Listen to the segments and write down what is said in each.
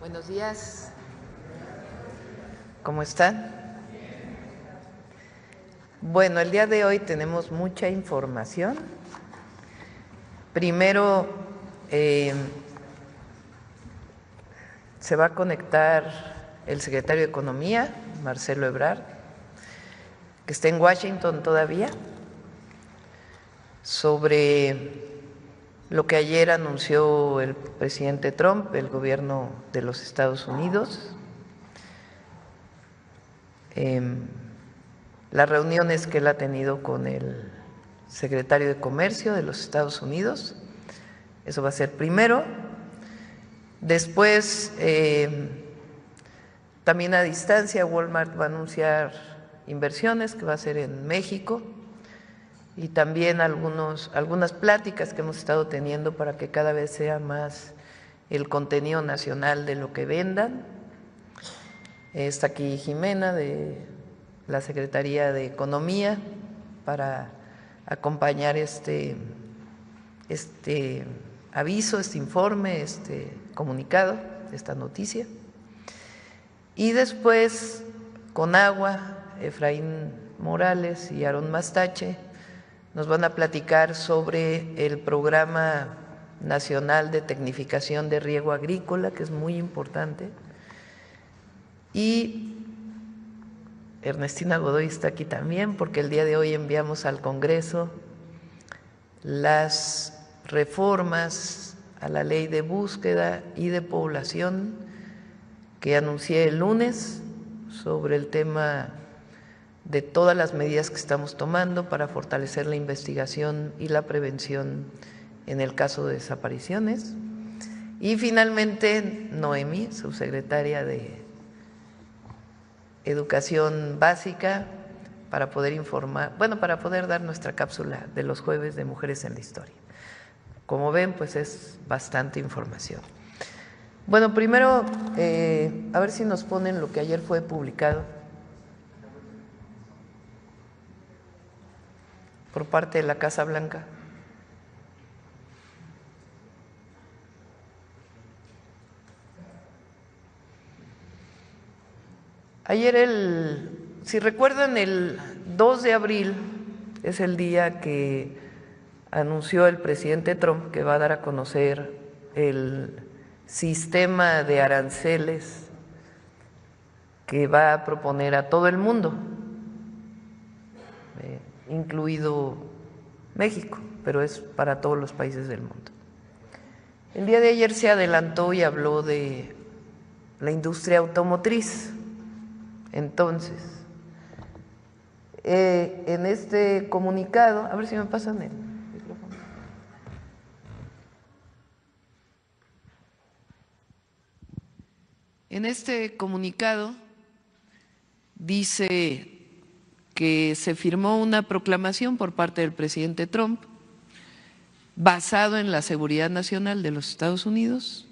Buenos días. ¿Cómo están? Bueno, el día de hoy tenemos mucha información. Primero, se va a conectar el secretario de Economía, Marcelo Ebrard, que está en Washington todavía, sobre lo que ayer anunció el presidente Trump, el gobierno de los Estados Unidos, las reuniones que él ha tenido con el secretario de Comercio de los Estados Unidos. Eso va a ser primero. Después, también a distancia, Walmart va a anunciar inversiones que va a hacer en México y también algunas pláticas que hemos estado teniendo para que cada vez sea más el contenido nacional de lo que vendan. Está aquí Jimena de la Secretaría de Economía para acompañar este aviso, este informe, este comunicado, esta noticia. Y después, con agua, Efraín Morales y Aarón Mastache nos van a platicar sobre el Programa Nacional de Tecnificación de Riego Agrícola, que es muy importante. Y Ernestina Godoy está aquí también, porque el día de hoy enviamos al Congreso las reformas a la Ley de Búsqueda y de Población que anuncié el lunes sobre el tema de todas las medidas que estamos tomando para fortalecer la investigación y la prevención en el caso de desapariciones. Y finalmente, Noemí, subsecretaria de Educación Básica, para poder informar, para poder dar nuestra cápsula de los jueves de Mujeres en la Historia. Como ven, pues es bastante información. Bueno, primero, a ver si nos ponen lo que ayer fue publicado por parte de la Casa Blanca. Ayer, si recuerdan, el 2 de abril es el día que anunció el presidente Trump que va a dar a conocer el sistema de aranceles que va a proponer a todo el mundo, incluido México, pero es para todos los países del mundo. El día de ayer se adelantó y habló de la industria automotriz. Entonces, en este comunicado, a ver si me pasan el micrófono. En este comunicado dice que se firmó una proclamación por parte del presidente Trump basado en la seguridad nacional de los Estados Unidos,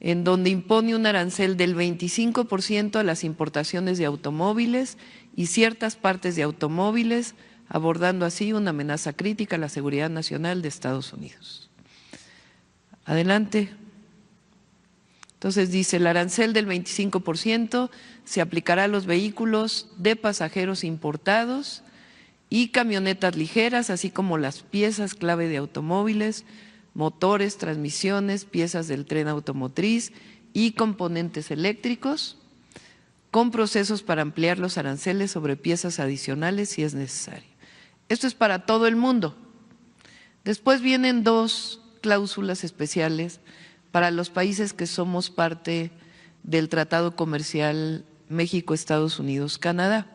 en donde impone un arancel del 25% a las importaciones de automóviles y ciertas partes de automóviles, abordando así una amenaza crítica a la seguridad nacional de Estados Unidos. Adelante. Entonces dice, el arancel del 25% se aplicará a los vehículos de pasajeros importados y camionetas ligeras, así como las piezas clave de automóviles, motores, transmisiones, piezas del tren automotriz y componentes eléctricos, con procesos para ampliar los aranceles sobre piezas adicionales si es necesario. Esto es para todo el mundo. Después vienen dos cláusulas especiales para los países que somos parte del Tratado Comercial México, Estados Unidos, Canadá.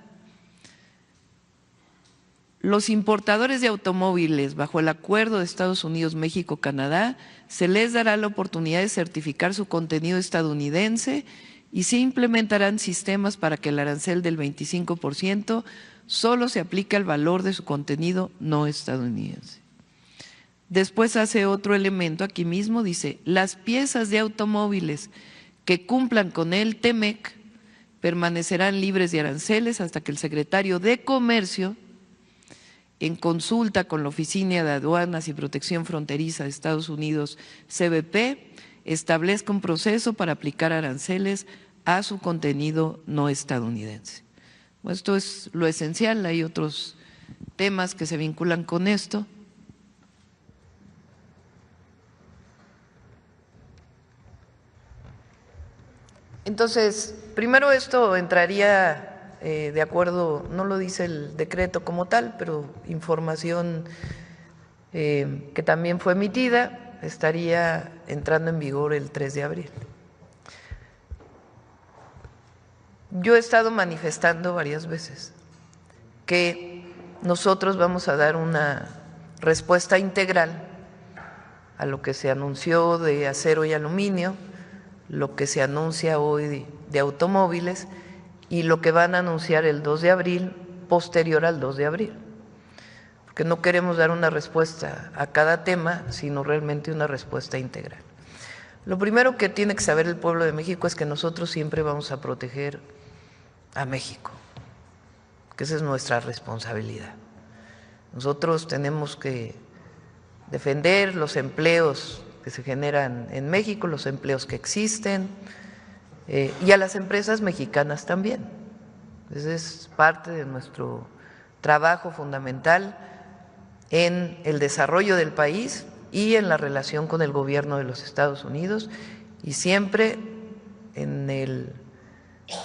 Los importadores de automóviles bajo el acuerdo de Estados Unidos, México, Canadá, se les dará la oportunidad de certificar su contenido estadounidense y se implementarán sistemas para que el arancel del 25% solo se aplique al valor de su contenido no estadounidense. Después hace otro elemento aquí mismo, dice, las piezas de automóviles que cumplan con el TEMEC permanecerán libres de aranceles hasta que el secretario de Comercio, en consulta con la Oficina de Aduanas y Protección Fronteriza de Estados Unidos, CBP, establezca un proceso para aplicar aranceles a su contenido no estadounidense. Bueno, esto es lo esencial, hay otros temas que se vinculan con esto. Entonces, primero esto entraría de acuerdo, no lo dice el decreto como tal, pero información que también fue emitida, estaría entrando en vigor el 3 de abril. Yo he estado manifestando varias veces que nosotros vamos a dar una respuesta integral a lo que se anunció de acero y aluminio, lo que se anuncia hoy de automóviles y lo que van a anunciar el 2 de abril, posterior al 2 de abril. Porque no queremos dar una respuesta a cada tema, sino realmente una respuesta integral. Lo primero que tiene que saber el pueblo de México es que nosotros siempre vamos a proteger a México, que esa es nuestra responsabilidad. Nosotros tenemos que defender los empleos que se generan en México, los empleos que existen, y a las empresas mexicanas también. Ese es parte de nuestro trabajo fundamental en el desarrollo del país y en la relación con el gobierno de los Estados Unidos, y siempre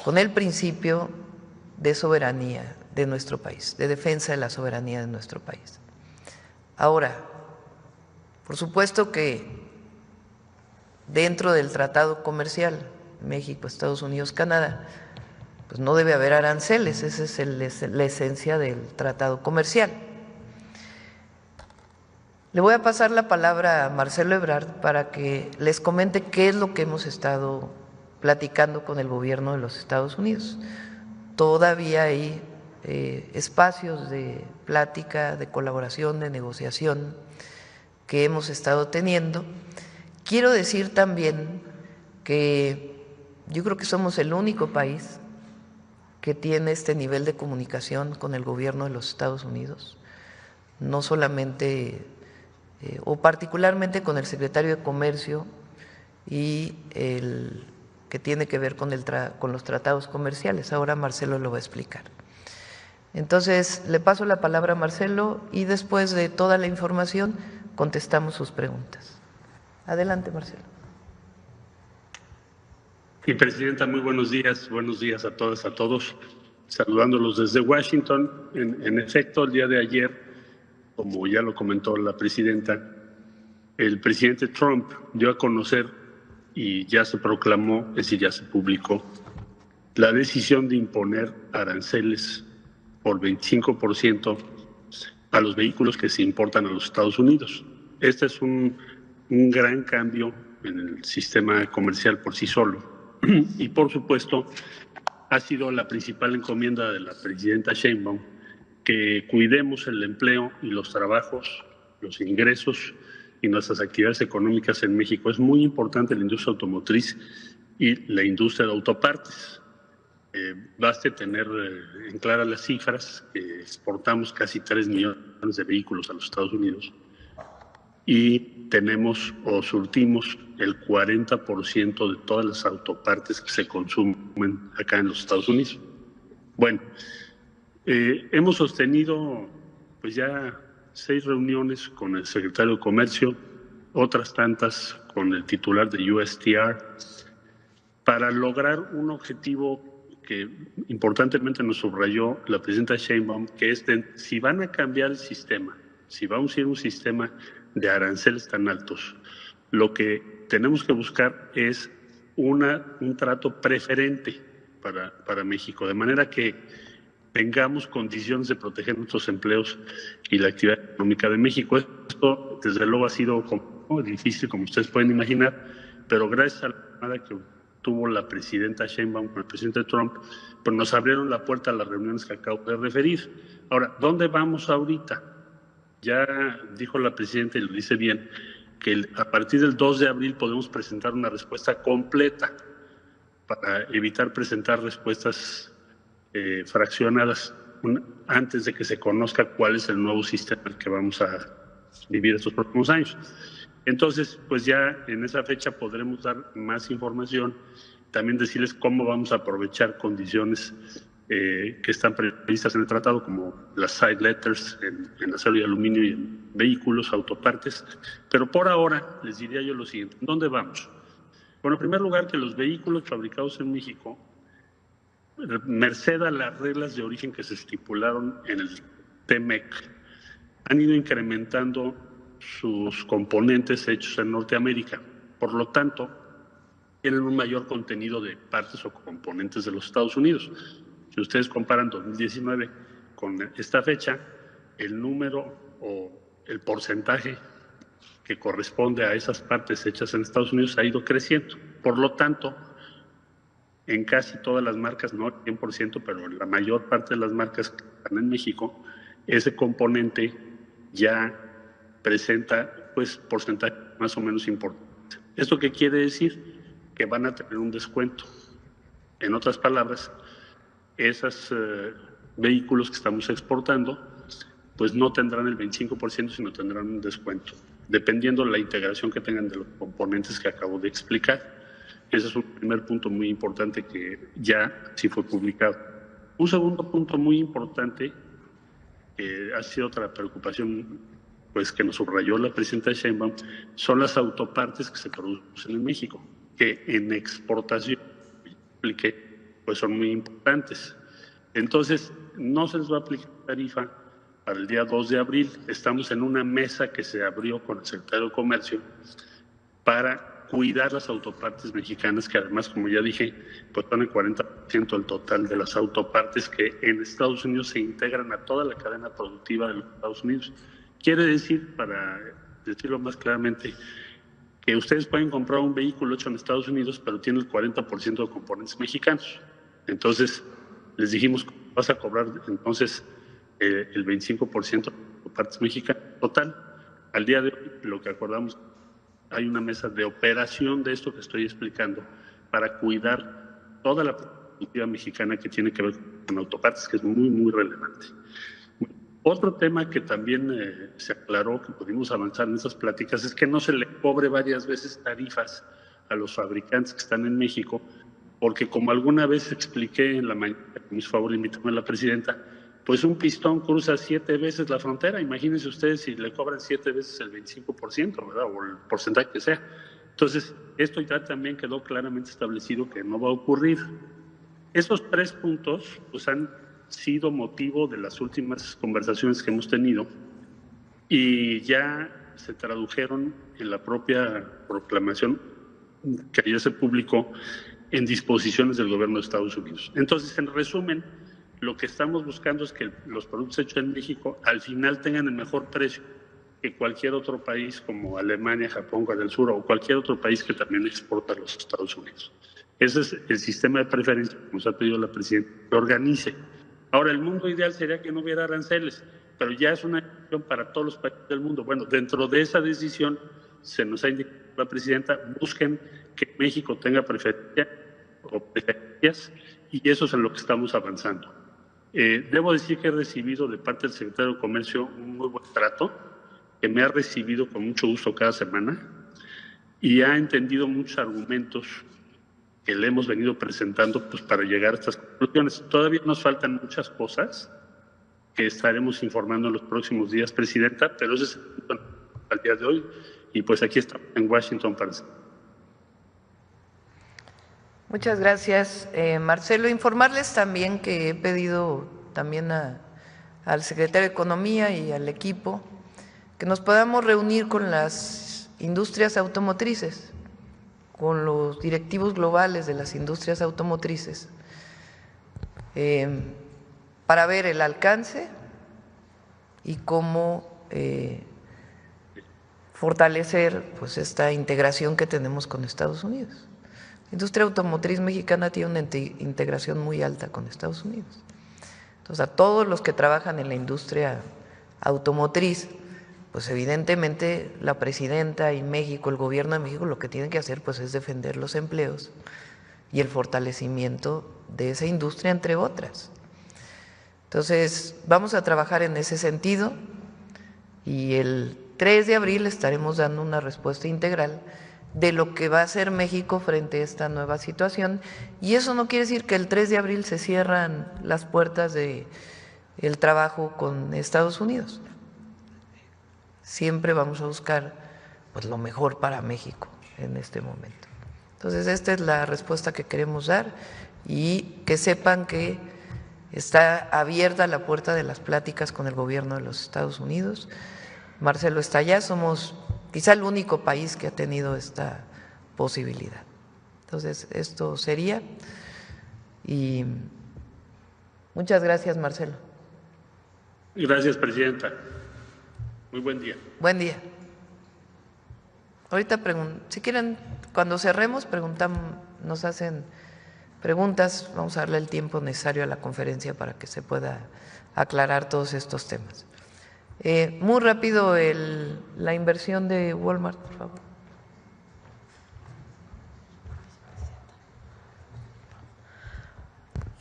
con el principio de soberanía de nuestro país, de defensa de la soberanía de nuestro país. Ahora, por supuesto que dentro del tratado comercial México, Estados Unidos, Canadá, pues no debe haber aranceles, esa es la esencia del tratado comercial. Le voy a pasar la palabra a Marcelo Ebrard para que les comente qué es lo que hemos estado platicando con el gobierno de los Estados Unidos. Todavía hay espacios de plática, de colaboración, de negociación que hemos estado teniendo. Quiero decir también que yo creo que somos el único país que tiene este nivel de comunicación con el gobierno de los Estados Unidos, no solamente o particularmente con el secretario de Comercio y el que tiene que ver con los tratados comerciales. Ahora Marcelo lo va a explicar. Entonces, le paso la palabra a Marcelo y después de toda la información contestamos sus preguntas. Adelante, Marcelo. Y Presidenta, muy buenos días a todas, a todos, saludándolos desde Washington. En efecto, el día de ayer, como ya lo comentó la Presidenta, el presidente Trump dio a conocer y ya se proclamó, es decir, ya se publicó, la decisión de imponer aranceles por 25% a los vehículos que se importan a los Estados Unidos. Este es un gran cambio en el sistema comercial por sí solo. Y por supuesto, ha sido la principal encomienda de la presidenta Sheinbaum que cuidemos el empleo y los trabajos, los ingresos y nuestras actividades económicas en México. Es muy importante la industria automotriz y la industria de autopartes. Baste tener en claras las cifras, que exportamos casi 3 millones de vehículos a los Estados Unidos y tenemos o surtimos el 40% de todas las autopartes que se consumen acá en los Estados Unidos. Bueno, hemos sostenido pues ya 6 reuniones con el secretario de Comercio, otras tantas con el titular de USTR, para lograr un objetivo que importantemente nos subrayó la presidenta Sheinbaum, que es si van a cambiar el sistema, si vamos a ir a un sistema de aranceles tan altos, lo que tenemos que buscar es un trato preferente para México, de manera que tengamos condiciones de proteger nuestros empleos y la actividad económica de México. Esto, desde luego, ha sido difícil, como ustedes pueden imaginar, pero gracias a la llamada que tuvo la presidenta Sheinbaum con el presidente Trump, pues nos abrieron la puerta a las reuniones que acabo de referir. Ahora, ¿dónde vamos ahorita? Ya dijo la presidenta, y lo dice bien, que a partir del 2 de abril podemos presentar una respuesta completa para evitar presentar respuestas fraccionadas antes de que se conozca cuál es el nuevo sistema que vamos a vivir estos próximos años. Entonces, pues ya en esa fecha podremos dar más información, también decirles cómo vamos a aprovechar condiciones que están previstas en el tratado, como las side letters en acero y aluminio y en vehículos, autopartes. Pero por ahora les diría yo lo siguiente: ¿dónde vamos? Bueno, en primer lugar, que los vehículos fabricados en México, merced a las reglas de origen que se estipularon en el TEMEC, han ido incrementando sus componentes hechos en Norteamérica. Por lo tanto, tienen un mayor contenido de partes o componentes de los Estados Unidos. Si ustedes comparan 2019 con esta fecha, el número o el porcentaje que corresponde a esas partes hechas en Estados Unidos ha ido creciendo. Por lo tanto, en casi todas las marcas, no el 100%, pero en la mayor parte de las marcas que están en México, ese componente ya presenta pues porcentaje más o menos importante. ¿Esto qué quiere decir? Que van a tener un descuento. En otras palabras, esos vehículos que estamos exportando pues no tendrán el 25%, sino tendrán un descuento, dependiendo de la integración que tengan de los componentes que acabo de explicar. Ese es un primer punto muy importante que ya sí fue publicado. Un segundo punto muy importante, que ha sido otra preocupación pues que nos subrayó la presidenta Sheinbaum, son las autopartes que se producen en México, que en exportación, pues son muy importantes. Entonces, no se les va a aplicar tarifa para el día 2 de abril. Estamos en una mesa que se abrió con el secretario de Comercio para cuidar las autopartes mexicanas, que además, como ya dije, pues son el 40% del total de las autopartes que en Estados Unidos se integran a toda la cadena productiva de los Estados Unidos. Quiere decir, para decirlo más claramente, que ustedes pueden comprar un vehículo hecho en Estados Unidos, pero tiene el 40% de componentes mexicanos. Entonces, les dijimos, vas a cobrar entonces el 25% de partes mexicanas. Total, al día de hoy, lo que acordamos, hay una mesa de operación de esto que estoy explicando para cuidar toda la productividad mexicana que tiene que ver con autopartes, que es muy, muy relevante. Otro tema que también se aclaró, que pudimos avanzar en esas pláticas, es que no se le cobre varias veces tarifas a los fabricantes que están en México, porque como alguna vez expliqué en la mañana, con mis favor, invítame a la presidenta, pues un pistón cruza 7 veces la frontera. Imagínense ustedes si le cobran 7 veces el 25%, ¿verdad? O el porcentaje que sea. Entonces, esto ya también quedó claramente establecido que no va a ocurrir. Esos 3 puntos pues han sido motivo de las últimas conversaciones que hemos tenido y ya se tradujeron en la propia proclamación que ayer se publicó en disposiciones del gobierno de Estados Unidos. Entonces, en resumen, lo que estamos buscando es que los productos hechos en México al final tengan el mejor precio que cualquier otro país como Alemania, Japón, Corea del Sur o cualquier otro país que también exporta a los Estados Unidos. Ese es el sistema de preferencia que nos ha pedido la presidenta que organice. Ahora, el mundo ideal sería que no hubiera aranceles, pero ya es una decisión para todos los países del mundo. Bueno, dentro de esa decisión se nos ha indicado la presidenta, busquen que México tenga preferencias y eso es en lo que estamos avanzando. Debo decir que he recibido de parte del secretario de Comercio un muy buen trato, que me ha recibido con mucho gusto cada semana y ha entendido muchos argumentos que le hemos venido presentando pues, para llegar a estas conclusiones. Todavía nos faltan muchas cosas que estaremos informando en los próximos días, presidenta, pero ese es el punto al día de hoy y pues aquí estamos en Washington para eso. Muchas gracias, Marcelo. Informarles también que he pedido también al secretario de Economía y al equipo que nos podamos reunir con las industrias automotrices, con los directivos globales de las industrias automotrices, para ver el alcance y cómo fortalecer pues, esta integración que tenemos con Estados Unidos. La industria automotriz mexicana tiene una integración muy alta con Estados Unidos. Entonces, a todos los que trabajan en la industria automotriz, pues evidentemente la presidenta y México, el gobierno de México, lo que tienen que hacer pues es defender los empleos y el fortalecimiento de esa industria, entre otras. Entonces, vamos a trabajar en ese sentido y el 3 de abril estaremos dando una respuesta integral de lo que va a hacer México frente a esta nueva situación, y eso no quiere decir que el 3 de abril se cierran las puertas del trabajo con Estados Unidos. Siempre vamos a buscar pues lo mejor para México en este momento. Entonces, esta es la respuesta que queremos dar, y que sepan que está abierta la puerta de las pláticas con el gobierno de los Estados Unidos. Marcelo está allá, somos quizá el único país que ha tenido esta posibilidad. Entonces, esto sería, y muchas gracias, Marcelo. Gracias, presidenta. Muy buen día. Buen día. Ahorita si quieren, cuando cerremos, nos hacen preguntas, vamos a darle el tiempo necesario a la conferencia para que se pueda aclarar todos estos temas. Muy rápido la inversión de Walmart, por favor.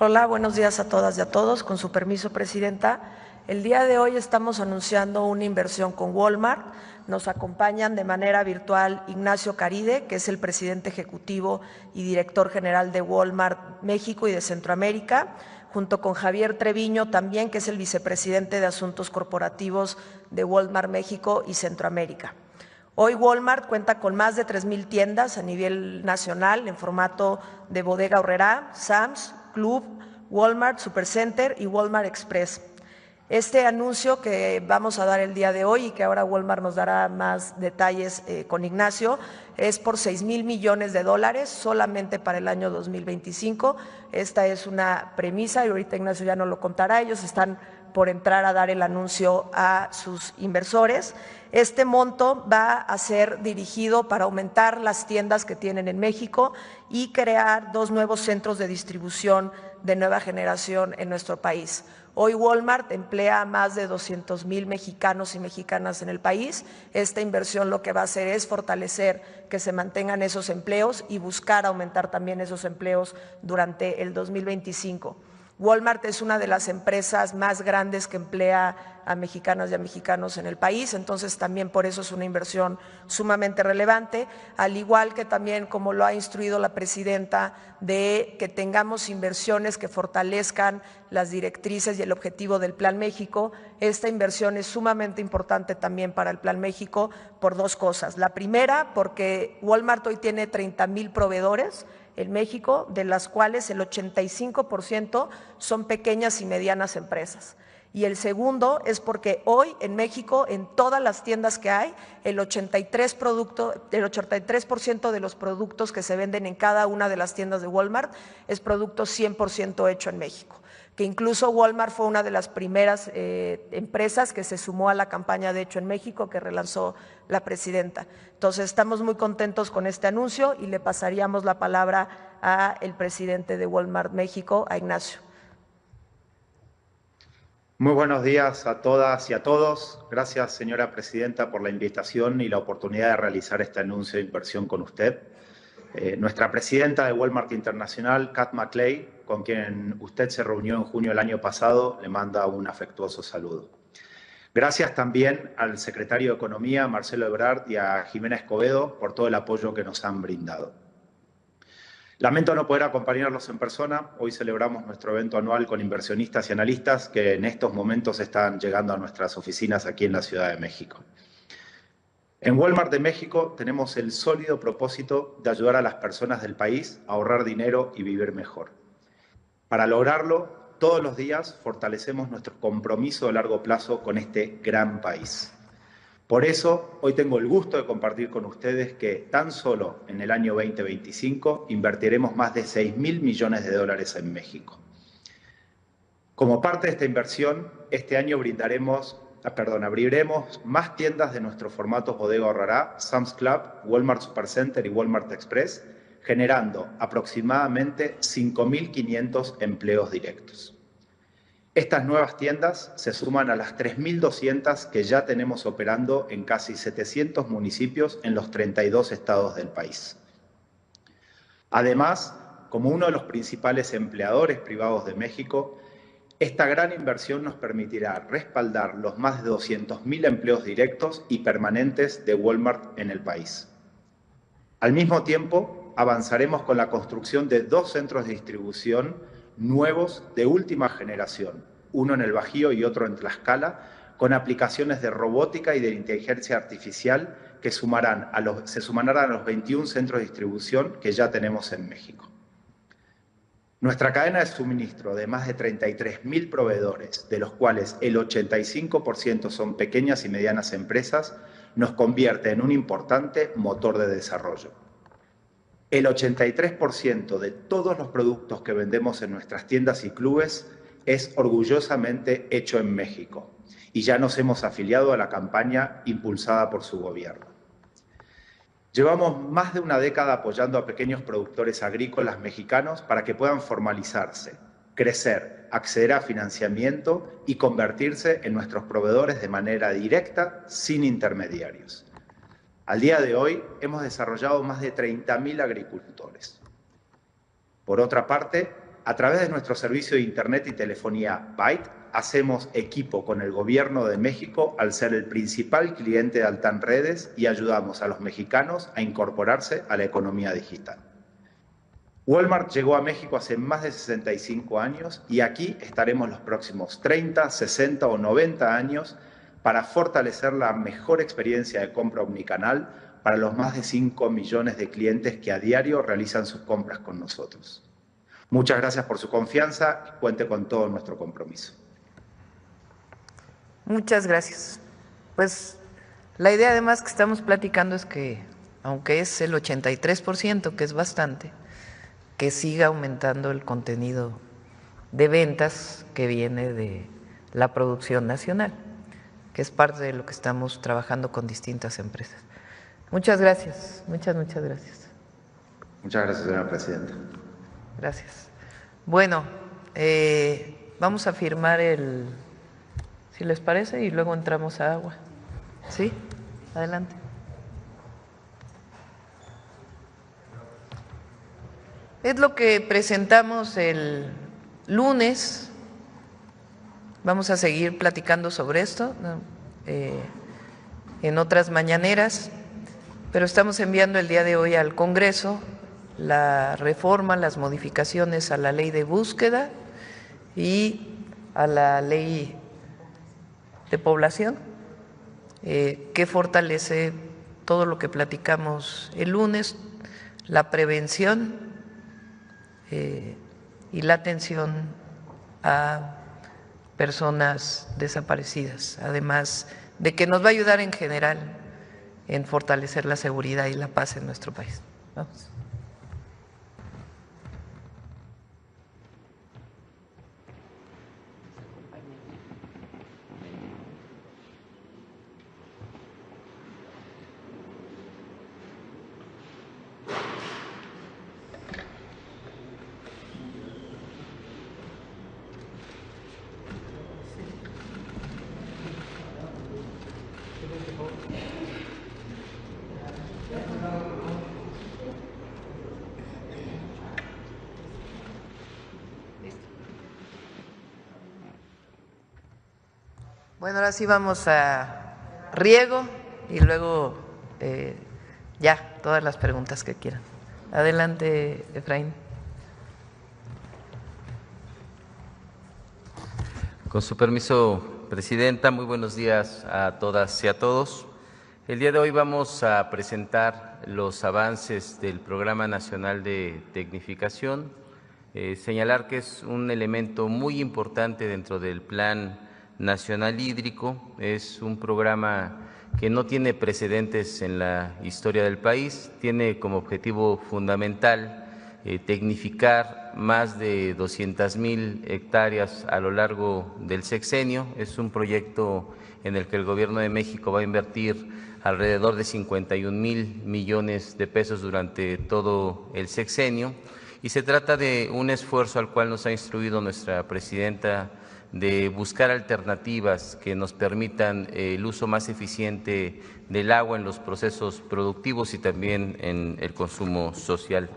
Hola, buenos días a todas y a todos. Con su permiso, presidenta. El día de hoy estamos anunciando una inversión con Walmart. Nos acompañan de manera virtual Ignacio Caride, que es el presidente ejecutivo y director general de Walmart México y de Centroamérica, junto con Javier Treviño también, que es el vicepresidente de Asuntos Corporativos de Walmart México y Centroamérica. Hoy Walmart cuenta con más de 3,000 tiendas a nivel nacional en formato de bodega horrera, Sam's, Club, Walmart Supercenter y Walmart Express. Este anuncio que vamos a dar el día de hoy y que ahora Walmart nos dará más detalles con Ignacio es por $6,000 millones solamente para el año 2025. Esta es una premisa y ahorita Ignacio ya nos lo contará. Ellos están por entrar a dar el anuncio a sus inversores. Este monto va a ser dirigido para aumentar las tiendas que tienen en México y crear 2 nuevos centros de distribución de nueva generación en nuestro país. Hoy Walmart emplea a más de 200,000 mexicanos y mexicanas en el país. Esta inversión lo que va a hacer es fortalecer que se mantengan esos empleos y buscar aumentar también esos empleos durante el 2025. Walmart es una de las empresas más grandes que emplea a mexicanas y a mexicanos en el país, entonces también por eso es una inversión sumamente relevante, al igual que también, como lo ha instruido la presidenta, de que tengamos inversiones que fortalezcan las directrices y el objetivo del Plan México. Esta inversión es sumamente importante también para el Plan México por 2 cosas. La primera, porque Walmart hoy tiene 30,000 proveedores en México, de las cuales el 85% son pequeñas y medianas empresas. Y el segundo es porque hoy en México, en todas las tiendas que hay, el 83% de los productos que se venden en cada una de las tiendas de Walmart es producto 100% hecho en México. Que incluso Walmart fue una de las primeras empresas que se sumó a la campaña de Hecho en México que relanzó la presidenta. Entonces, estamos muy contentos con este anuncio y le pasaríamos la palabra al presidente de Walmart México, a Ignacio. Muy buenos días a todas y a todos. Gracias, señora presidenta, por la invitación y la oportunidad de realizar este anuncio de inversión con usted. Nuestra presidenta de Walmart Internacional, Kat McLay, con quien usted se reunió en junio del año pasado, le manda un afectuoso saludo. Gracias también al secretario de Economía, Marcelo Ebrard, y a Jimena Escobedo por todo el apoyo que nos han brindado. Lamento no poder acompañarlos en persona. Hoy celebramos nuestro evento anual con inversionistas y analistas que en estos momentos están llegando a nuestras oficinas aquí en la Ciudad de México. En Walmart de México tenemos el sólido propósito de ayudar a las personas del país a ahorrar dinero y vivir mejor. Para lograrlo, todos los días fortalecemos nuestro compromiso de largo plazo con este gran país. Por eso, hoy tengo el gusto de compartir con ustedes que tan solo en el año 2025 invertiremos más de $6,000 millones en México. Como parte de esta inversión, este año abriremos más tiendas de nuestros formatos bodega horrera, Sam's Club, Walmart Supercenter y Walmart Express, generando aproximadamente 5,500 empleos directos. Estas nuevas tiendas se suman a las 3,200 que ya tenemos operando en casi 700 municipios en los 32 estados del país. Además, como uno de los principales empleadores privados de México, Esta gran inversión nos permitirá respaldar los más de 200.000 empleos directos y permanentes de Walmart en el país. Al mismo tiempo, avanzaremos con la construcción de 2 centros de distribución nuevos de última generación, uno en el Bajío y otro en Tlaxcala, con aplicaciones de robótica y de inteligencia artificial que se sumarán a los 21 centros de distribución que ya tenemos en México. Nuestra cadena de suministro de más de 33.000 proveedores, de los cuales el 85% son pequeñas y medianas empresas, nos convierte en un importante motor de desarrollo. El 83% de todos los productos que vendemos en nuestras tiendas y clubes es orgullosamente hecho en México y ya nos hemos afiliado a la campaña impulsada por su gobierno. Llevamos más de una década apoyando a pequeños productores agrícolas mexicanos para que puedan formalizarse, crecer, acceder a financiamiento y convertirse en nuestros proveedores de manera directa, sin intermediarios. Al día de hoy hemos desarrollado más de 30.000 agricultores. Por otra parte, a través de nuestro servicio de Internet y telefonía Byte, hacemos equipo con el Gobierno de México al ser el principal cliente de Altán Redes y ayudamos a los mexicanos a incorporarse a la economía digital. Walmart llegó a México hace más de 65 años y aquí estaremos los próximos 30, 60 o 90 años para fortalecer la mejor experiencia de compra omnicanal para los más de 5 millones de clientes que a diario realizan sus compras con nosotros. Muchas gracias por su confianza y cuente con todo nuestro compromiso. Muchas gracias. Pues la idea además que estamos platicando es que, aunque es el 83%, que es bastante, que siga aumentando el contenido de ventas que viene de la producción nacional, que es parte de lo que estamos trabajando con distintas empresas. Muchas gracias, muchas gracias. Muchas gracias, señora presidenta. Gracias. Bueno, vamos a firmar si les parece, y luego entramos a agua. ¿Sí? Adelante. Es lo que presentamos el lunes. Vamos a seguir platicando sobre esto en otras mañaneras, pero estamos enviando el día de hoy al Congreso la reforma, las modificaciones a la ley de búsqueda y a la ley de población, que fortalece todo lo que platicamos el lunes, la prevención y la atención a personas desaparecidas, además de que nos va a ayudar en general en fortalecer la seguridad y la paz en nuestro país. Vamos. Bueno, ahora sí vamos a riego y luego ya todas las preguntas que quieran. Adelante, Efraín. Con su permiso, Presidenta, muy buenos días a todas y a todos. El día de hoy vamos a presentar los avances del Programa Nacional de Tecnificación, señalar que es un elemento muy importante dentro del Plan Nacional Hídrico. Es un programa que no tiene precedentes en la historia del país, tiene como objetivo fundamental tecnificar más de 200.000 hectáreas a lo largo del sexenio. Es un proyecto en el que el Gobierno de México va a invertir alrededor de 51.000 millones de pesos durante todo el sexenio, y se trata de un esfuerzo al cual nos ha instruido nuestra presidenta de buscar alternativas que nos permitan el uso más eficiente del agua en los procesos productivos y también en el consumo social.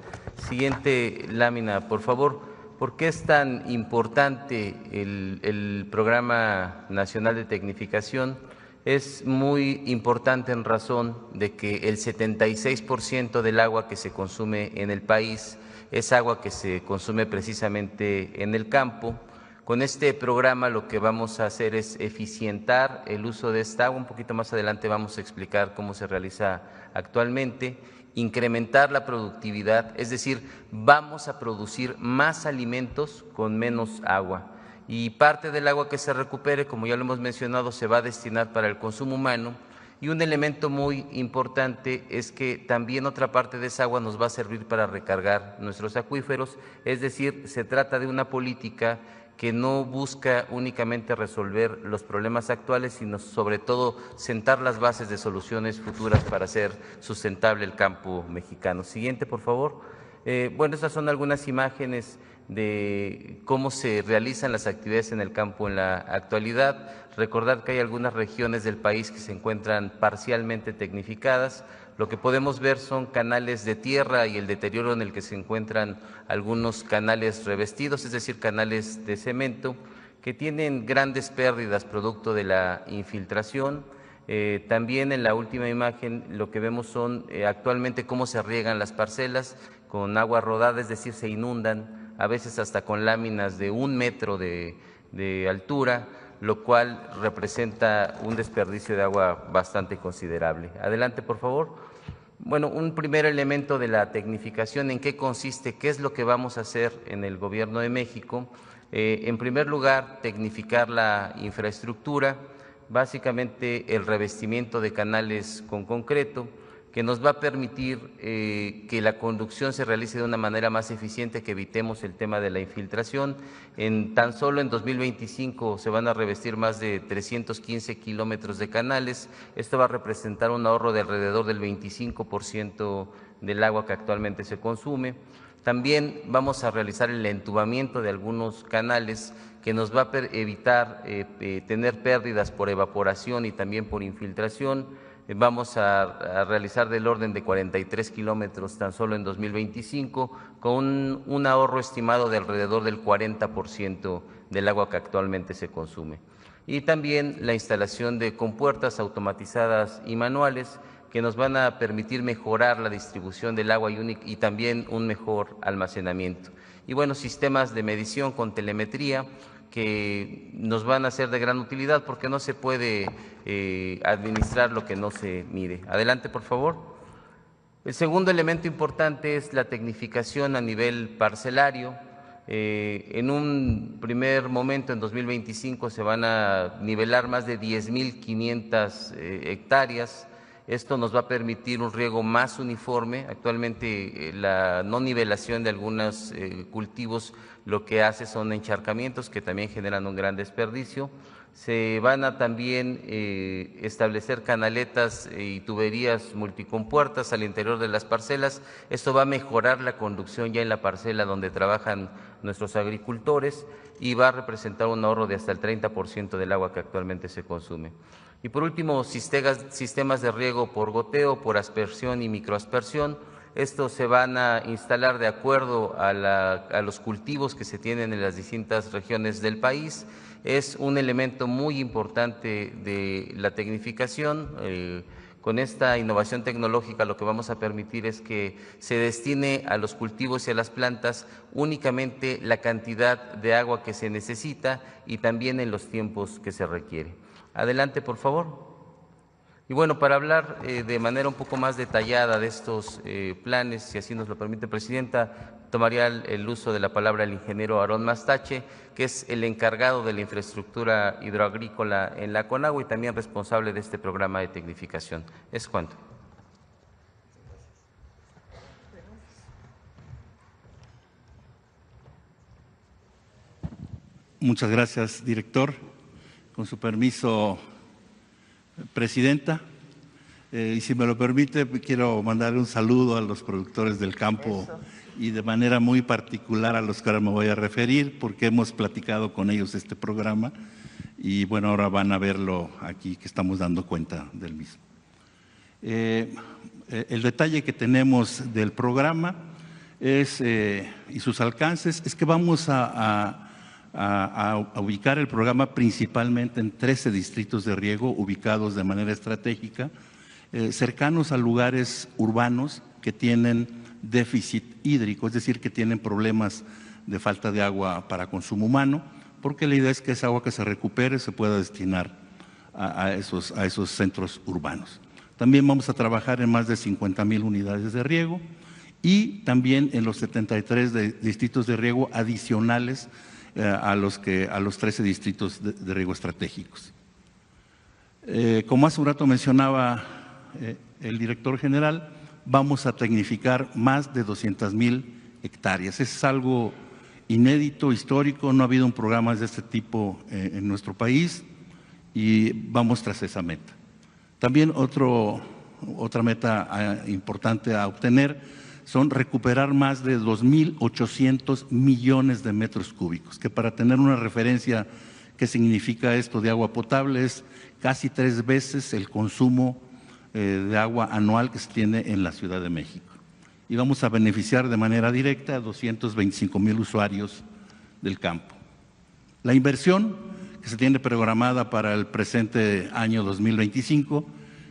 Siguiente lámina, por favor. ¿Por qué es tan importante el Programa Nacional de Tecnificación? Es muy importante en razón de que el 76% del agua que se consume en el país es agua que se consume precisamente en el campo. Con este programa lo que vamos a hacer es eficientar el uso de esta agua. Un poquito más adelante vamos a explicar cómo se realiza actualmente. Incrementar la productividad, es decir, vamos a producir más alimentos con menos agua. Y parte del agua que se recupere, como ya lo hemos mencionado, se va a destinar para el consumo humano. Y un elemento muy importante es que también otra parte de esa agua nos va a servir para recargar nuestros acuíferos, es decir, se trata de una política que no busca únicamente resolver los problemas actuales, sino sobre todo sentar las bases de soluciones futuras para hacer sustentable el campo mexicano. Siguiente, por favor. Bueno, estas son algunas imágenes de cómo se realizan las actividades en el campo en la actualidad. Recordar que hay algunas regiones del país que se encuentran parcialmente tecnificadas. Lo que podemos ver son canales de tierra y el deterioro en el que se encuentran algunos canales revestidos, es decir, canales de cemento, que tienen grandes pérdidas producto de la infiltración. También en la última imagen lo que vemos son actualmente cómo se riegan las parcelas con agua rodada, es decir, se inundan, a veces hasta con láminas de 1 metro de altura, lo cual representa un desperdicio de agua bastante considerable. Adelante, por favor. Bueno, un primer elemento de la tecnificación, ¿en qué consiste? ¿Qué es lo que vamos a hacer en el Gobierno de México? En primer lugar, tecnificar la infraestructura, básicamente el revestimiento de canales con concreto, que nos va a permitir que la conducción se realice de una manera más eficiente, que evitemos el tema de la infiltración. Tan solo en 2025 se van a revestir más de 315 kilómetros de canales. Esto va a representar un ahorro de alrededor del 25% del agua que actualmente se consume. También vamos a realizar el entubamiento de algunos canales que nos va a evitar tener pérdidas por evaporación y también por infiltración. Vamos a realizar del orden de 43 kilómetros tan solo en 2025, con un ahorro estimado de alrededor del 40% del agua que actualmente se consume. Y también la instalación de compuertas automatizadas y manuales que nos van a permitir mejorar la distribución del agua y también un mejor almacenamiento. Y bueno, sistemas de medición con telemetría que nos van a ser de gran utilidad porque no se puede administrar lo que no se mide. Adelante, por favor. El segundo elemento importante es la tecnificación a nivel parcelario. En un primer momento, en 2025, se van a nivelar más de 10.500 hectáreas. Esto nos va a permitir un riego más uniforme. Actualmente la no nivelación de algunos cultivos lo que hace son encharcamientos que también generan un gran desperdicio. Se van a también establecer canaletas y tuberías multicompuertas al interior de las parcelas. Esto va a mejorar la conducción ya en la parcela donde trabajan nuestros agricultores y va a representar un ahorro de hasta el 30% del agua que actualmente se consume. Y por último, sistemas de riego por goteo, por aspersión y microaspersión. Estos se van a instalar de acuerdo a los cultivos que se tienen en las distintas regiones del país. Es un elemento muy importante de la tecnificación. Con esta innovación tecnológica lo que vamos a permitir es que se destine a los cultivos y a las plantas únicamente la cantidad de agua que se necesita y también en los tiempos que se requiere. Adelante, por favor. Y bueno, para hablar de manera un poco más detallada de estos planes, si así nos lo permite, Presidenta, tomaría el uso de la palabra el ingeniero Aarón Mastache, que es el encargado de la infraestructura hidroagrícola en la Conagua y también responsable de este programa de tecnificación. Es cuanto. Muchas gracias, director. Con su permiso, Presidenta, y si me lo permite, quiero mandar un saludo a los productores del campo y de manera muy particular a los que ahora me voy a referir, porque hemos platicado con ellos este programa y bueno, ahora van a verlo aquí, que estamos dando cuenta del mismo. El detalle que tenemos del programa y sus alcances es que vamos a ubicar el programa principalmente en 13 distritos de riego ubicados de manera estratégica, cercanos a lugares urbanos que tienen déficit hídrico, es decir, que tienen problemas de falta de agua para consumo humano, porque la idea es que esa agua que se recupere se pueda destinar a esos centros urbanos. También vamos a trabajar en más de 50,000 unidades de riego y también en los 73 distritos de riego adicionales a los 13 distritos de riego estratégicos. Como hace un rato mencionaba el director general, vamos a tecnificar más de 200,000 hectáreas. Es algo inédito, histórico, no ha habido un programa de este tipo en nuestro país y vamos tras esa meta. También otra meta importante a obtener son recuperar más de 2.800 millones de metros cúbicos, que para tener una referencia qué significa esto de agua potable es casi 3 veces el consumo de agua anual que se tiene en la Ciudad de México. Y vamos a beneficiar de manera directa a 225,000 usuarios del campo. La inversión que se tiene programada para el presente año 2025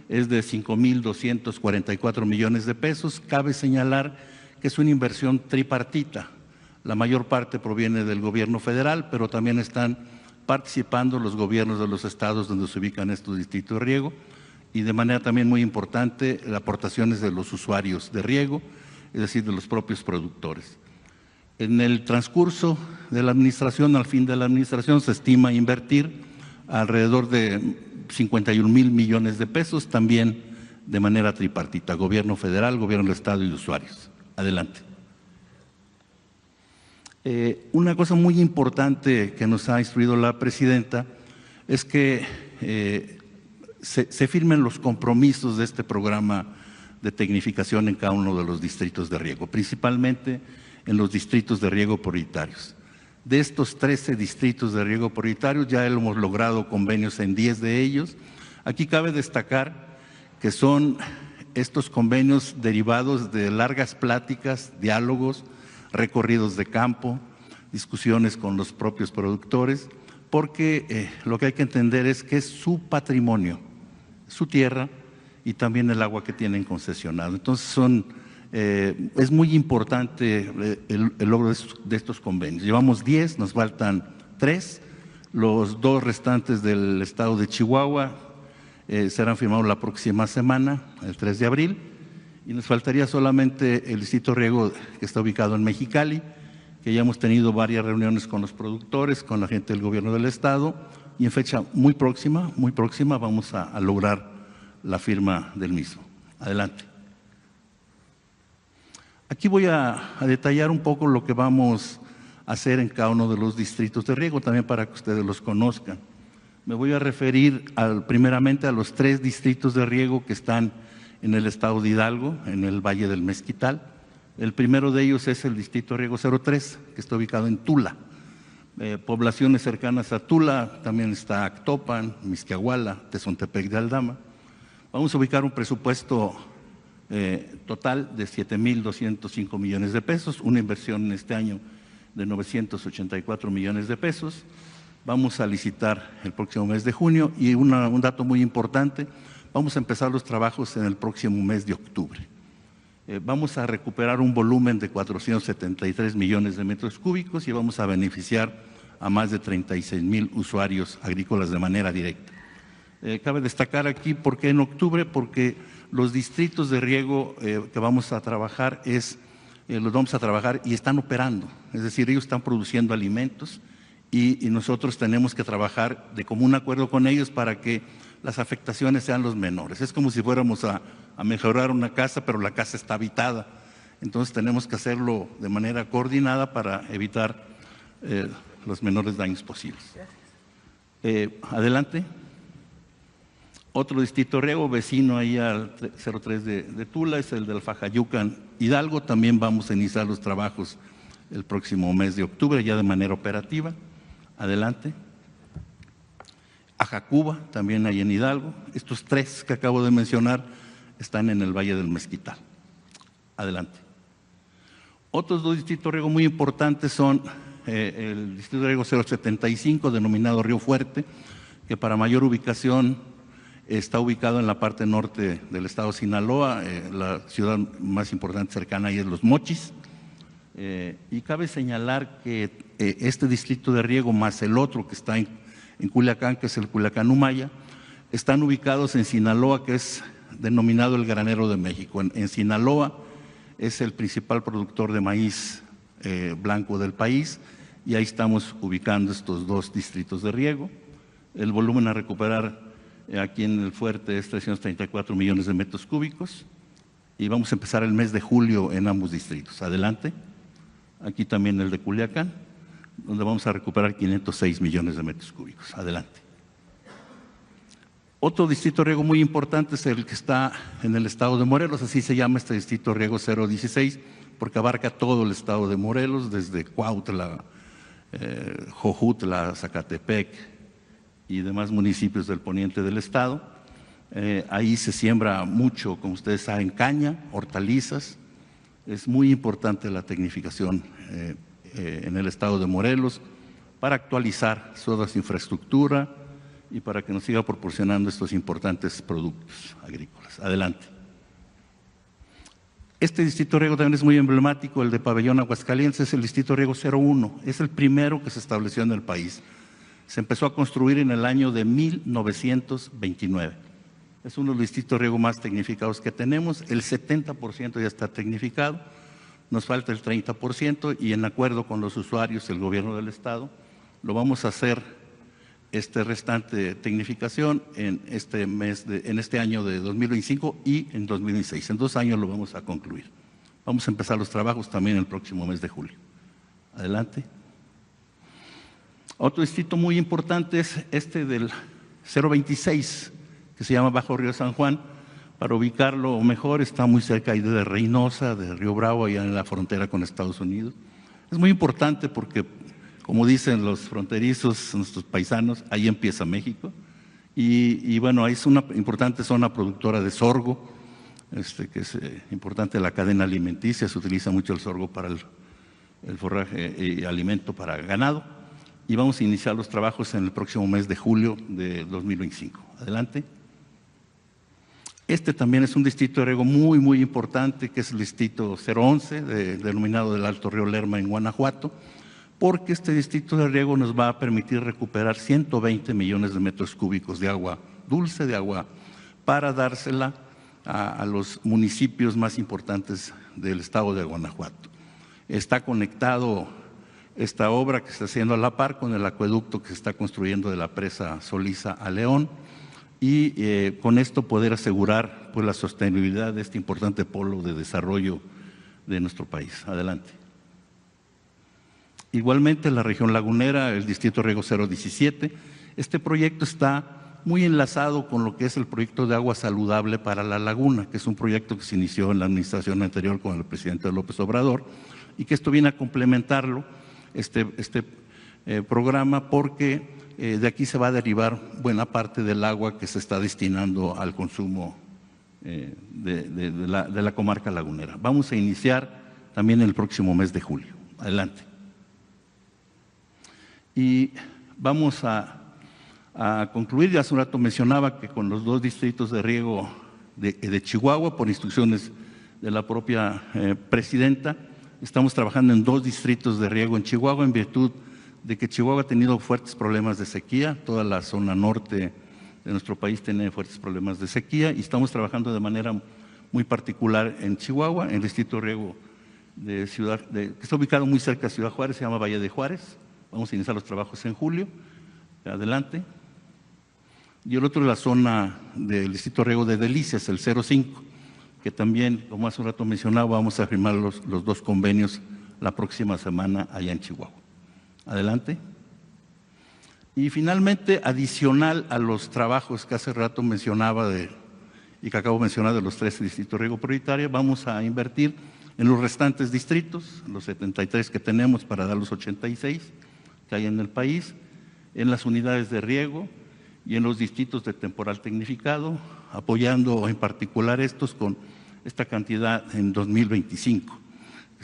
es de 5,244 millones de pesos. Cabe señalar que es una inversión tripartita. La mayor parte proviene del gobierno federal, pero también están participando los gobiernos de los estados donde se ubican estos distritos de riego y de manera también muy importante las aportaciones de los usuarios de riego, es decir, de los propios productores. En el transcurso de la administración, al fin de la administración, se estima invertir alrededor de 51,000 millones de pesos, también de manera tripartita, gobierno federal, gobierno del estado y usuarios. Adelante. Una cosa muy importante que nos ha instruido la presidenta es que se firmen los compromisos de este programa de tecnificación en cada uno de los distritos de riego, principalmente en los distritos de riego prioritarios. De estos 13 distritos de riego prioritarios ya hemos logrado convenios en 10 de ellos. Aquí cabe destacar que son estos convenios derivados de largas pláticas, diálogos, recorridos de campo, discusiones con los propios productores, porque lo que hay que entender es que es su patrimonio, su tierra y también el agua que tienen concesionado. Entonces es muy importante el logro de estos convenios. Llevamos 10, nos faltan 3, los 2 restantes del estado de Chihuahua serán firmados la próxima semana, el 3 de abril, y nos faltaría solamente el distrito de riego que está ubicado en Mexicali, que ya hemos tenido varias reuniones con los productores, con la gente del gobierno del estado, y en fecha muy próxima vamos a lograr la firma del mismo. Adelante. Aquí voy a detallar un poco lo que vamos a hacer en cada uno de los distritos de riego, también para que ustedes los conozcan. Me voy a referir primeramente a los 3 distritos de riego que están en el estado de Hidalgo, en el Valle del Mezquital. El primero de ellos es el distrito de riego 03, que está ubicado en Tula. Poblaciones cercanas a Tula, también está Actopan, Mixquiahuala, Tezontepec de Aldama. Vamos a ubicar un presupuesto total de 7,205 millones de pesos, una inversión en este año de 984 millones de pesos. Vamos a licitar el próximo mes de junio y un dato muy importante, vamos a empezar los trabajos en el próximo mes de octubre. Vamos a recuperar un volumen de 473 millones de metros cúbicos y vamos a beneficiar a más de 36,000 usuarios agrícolas de manera directa. Cabe destacar aquí por qué en octubre, porque los distritos de riego que vamos a trabajar los vamos a trabajar y están operando, es decir, ellos están produciendo alimentos y nosotros tenemos que trabajar de común acuerdo con ellos para que las afectaciones sean los menores. Es como si fuéramos a mejorar una casa, pero la casa está habitada. Entonces tenemos que hacerlo de manera coordinada para evitar los menores daños posibles. Adelante. Otro distrito de riego vecino ahí al 03 de Tula es el del Fajayucan Hidalgo. También vamos a iniciar los trabajos el próximo mes de octubre ya de manera operativa. Adelante. Ajacuba, también ahí en Hidalgo. Estos 3 que acabo de mencionar están en el Valle del Mezquital. Adelante. Otros dos distritos de riego muy importantes son el distrito de riego 075, denominado Río Fuerte, que para mayor ubicación está ubicado en la parte norte del estado de Sinaloa. La ciudad más importante cercana ahí es Los Mochis. Y cabe señalar que este distrito de riego más el otro que está en Culiacán, que es el Culiacán Humaya, están ubicados en Sinaloa, que es denominado el Granero de México. En Sinaloa es el principal productor de maíz blanco del país, y ahí estamos ubicando estos dos distritos de riego. El volumen a recuperar aquí en el fuerte es 334 millones de metros cúbicos, y vamos a empezar el mes de julio en ambos distritos. Adelante. Aquí también el de Culiacán, donde vamos a recuperar 506 millones de metros cúbicos. Adelante. Otro distrito de riego muy importante es el que está en el estado de Morelos, así se llama este distrito de riego 016, porque abarca todo el estado de Morelos, desde Cuautla, Jojutla, Zacatepec y demás municipios del poniente del estado. Ahí se siembra mucho, como ustedes saben, caña, hortalizas. Es muy importante la tecnificación en el estado de Morelos para actualizar toda su infraestructura y para que nos siga proporcionando estos importantes productos agrícolas. Adelante. Este distrito de riego también es muy emblemático, el de Pabellón, Aguascalientes, es el distrito de riego 01, es el primero que se estableció en el país. Se empezó a construir en el año de 1929. Es uno de los distritos de riego más tecnificados que tenemos, el 70% ya está tecnificado, nos falta el 30%, y en acuerdo con los usuarios, el gobierno del estado, lo vamos a hacer este restante de tecnificación en este año de 2025 y en 2026. En 2 años lo vamos a concluir. Vamos a empezar los trabajos también el próximo mes de julio. Adelante. Otro distrito muy importante es este del 026, que se llama Bajo Río San Juan. Para ubicarlo mejor, está muy cerca ahí de Reynosa, de Río Bravo, allá en la frontera con Estados Unidos. Es muy importante porque, como dicen los fronterizos, nuestros paisanos, ahí empieza México. Y bueno, ahí es una importante zona productora de sorgo, que es importante la cadena alimenticia. Se utiliza mucho el sorgo para el forraje y alimento para ganado. Y vamos a iniciar los trabajos en el próximo mes de julio de 2025. Adelante. Este también es un distrito de riego muy, muy importante, que es el distrito 011, denominado del Alto Río Lerma en Guanajuato, porque este distrito de riego nos va a permitir recuperar 120 millones de metros cúbicos de agua dulce, de agua para dársela a los municipios más importantes del estado de Guanajuato. Está conectado esta obra que se está haciendo a la par con el acueducto que se está construyendo de la presa Soliza a León, y con esto poder asegurar pues la sostenibilidad de este importante polo de desarrollo de nuestro país. Adelante. Igualmente la región lagunera, el distrito riego 017, este proyecto está muy enlazado con lo que es el proyecto de agua saludable para la laguna, que es un proyecto que se inició en la administración anterior con el presidente López Obrador, y que esto viene a complementarlo, este programa, porque de aquí se va a derivar buena parte del agua que se está destinando al consumo de la comarca lagunera. Vamos a iniciar también el próximo mes de julio. Adelante. Y vamos a concluir. Ya hace un rato mencionaba que con los 2 distritos de riego de Chihuahua, por instrucciones de la propia presidenta, estamos trabajando en 2 distritos de riego en Chihuahua, en virtud de que Chihuahua ha tenido fuertes problemas de sequía. Toda la zona norte de nuestro país tiene fuertes problemas de sequía, y estamos trabajando de manera muy particular en Chihuahua, en el distrito de riego de que está ubicado muy cerca de Ciudad Juárez, se llama Valle de Juárez. Vamos a iniciar los trabajos en julio. Adelante. Y el otro es la zona del distrito de riego de Delicias, el 05, que también, como hace un rato mencionaba, vamos a firmar los 2 convenios la próxima semana allá en Chihuahua. Adelante. Y finalmente, adicional a los trabajos que hace rato mencionaba y que acabo de mencionar de los 13 distritos de riego prioritario, vamos a invertir en los restantes distritos, los 73 que tenemos para dar los 86 que hay en el país, en las unidades de riego y en los distritos de temporal tecnificado, apoyando en particular estos con esta cantidad en 2025.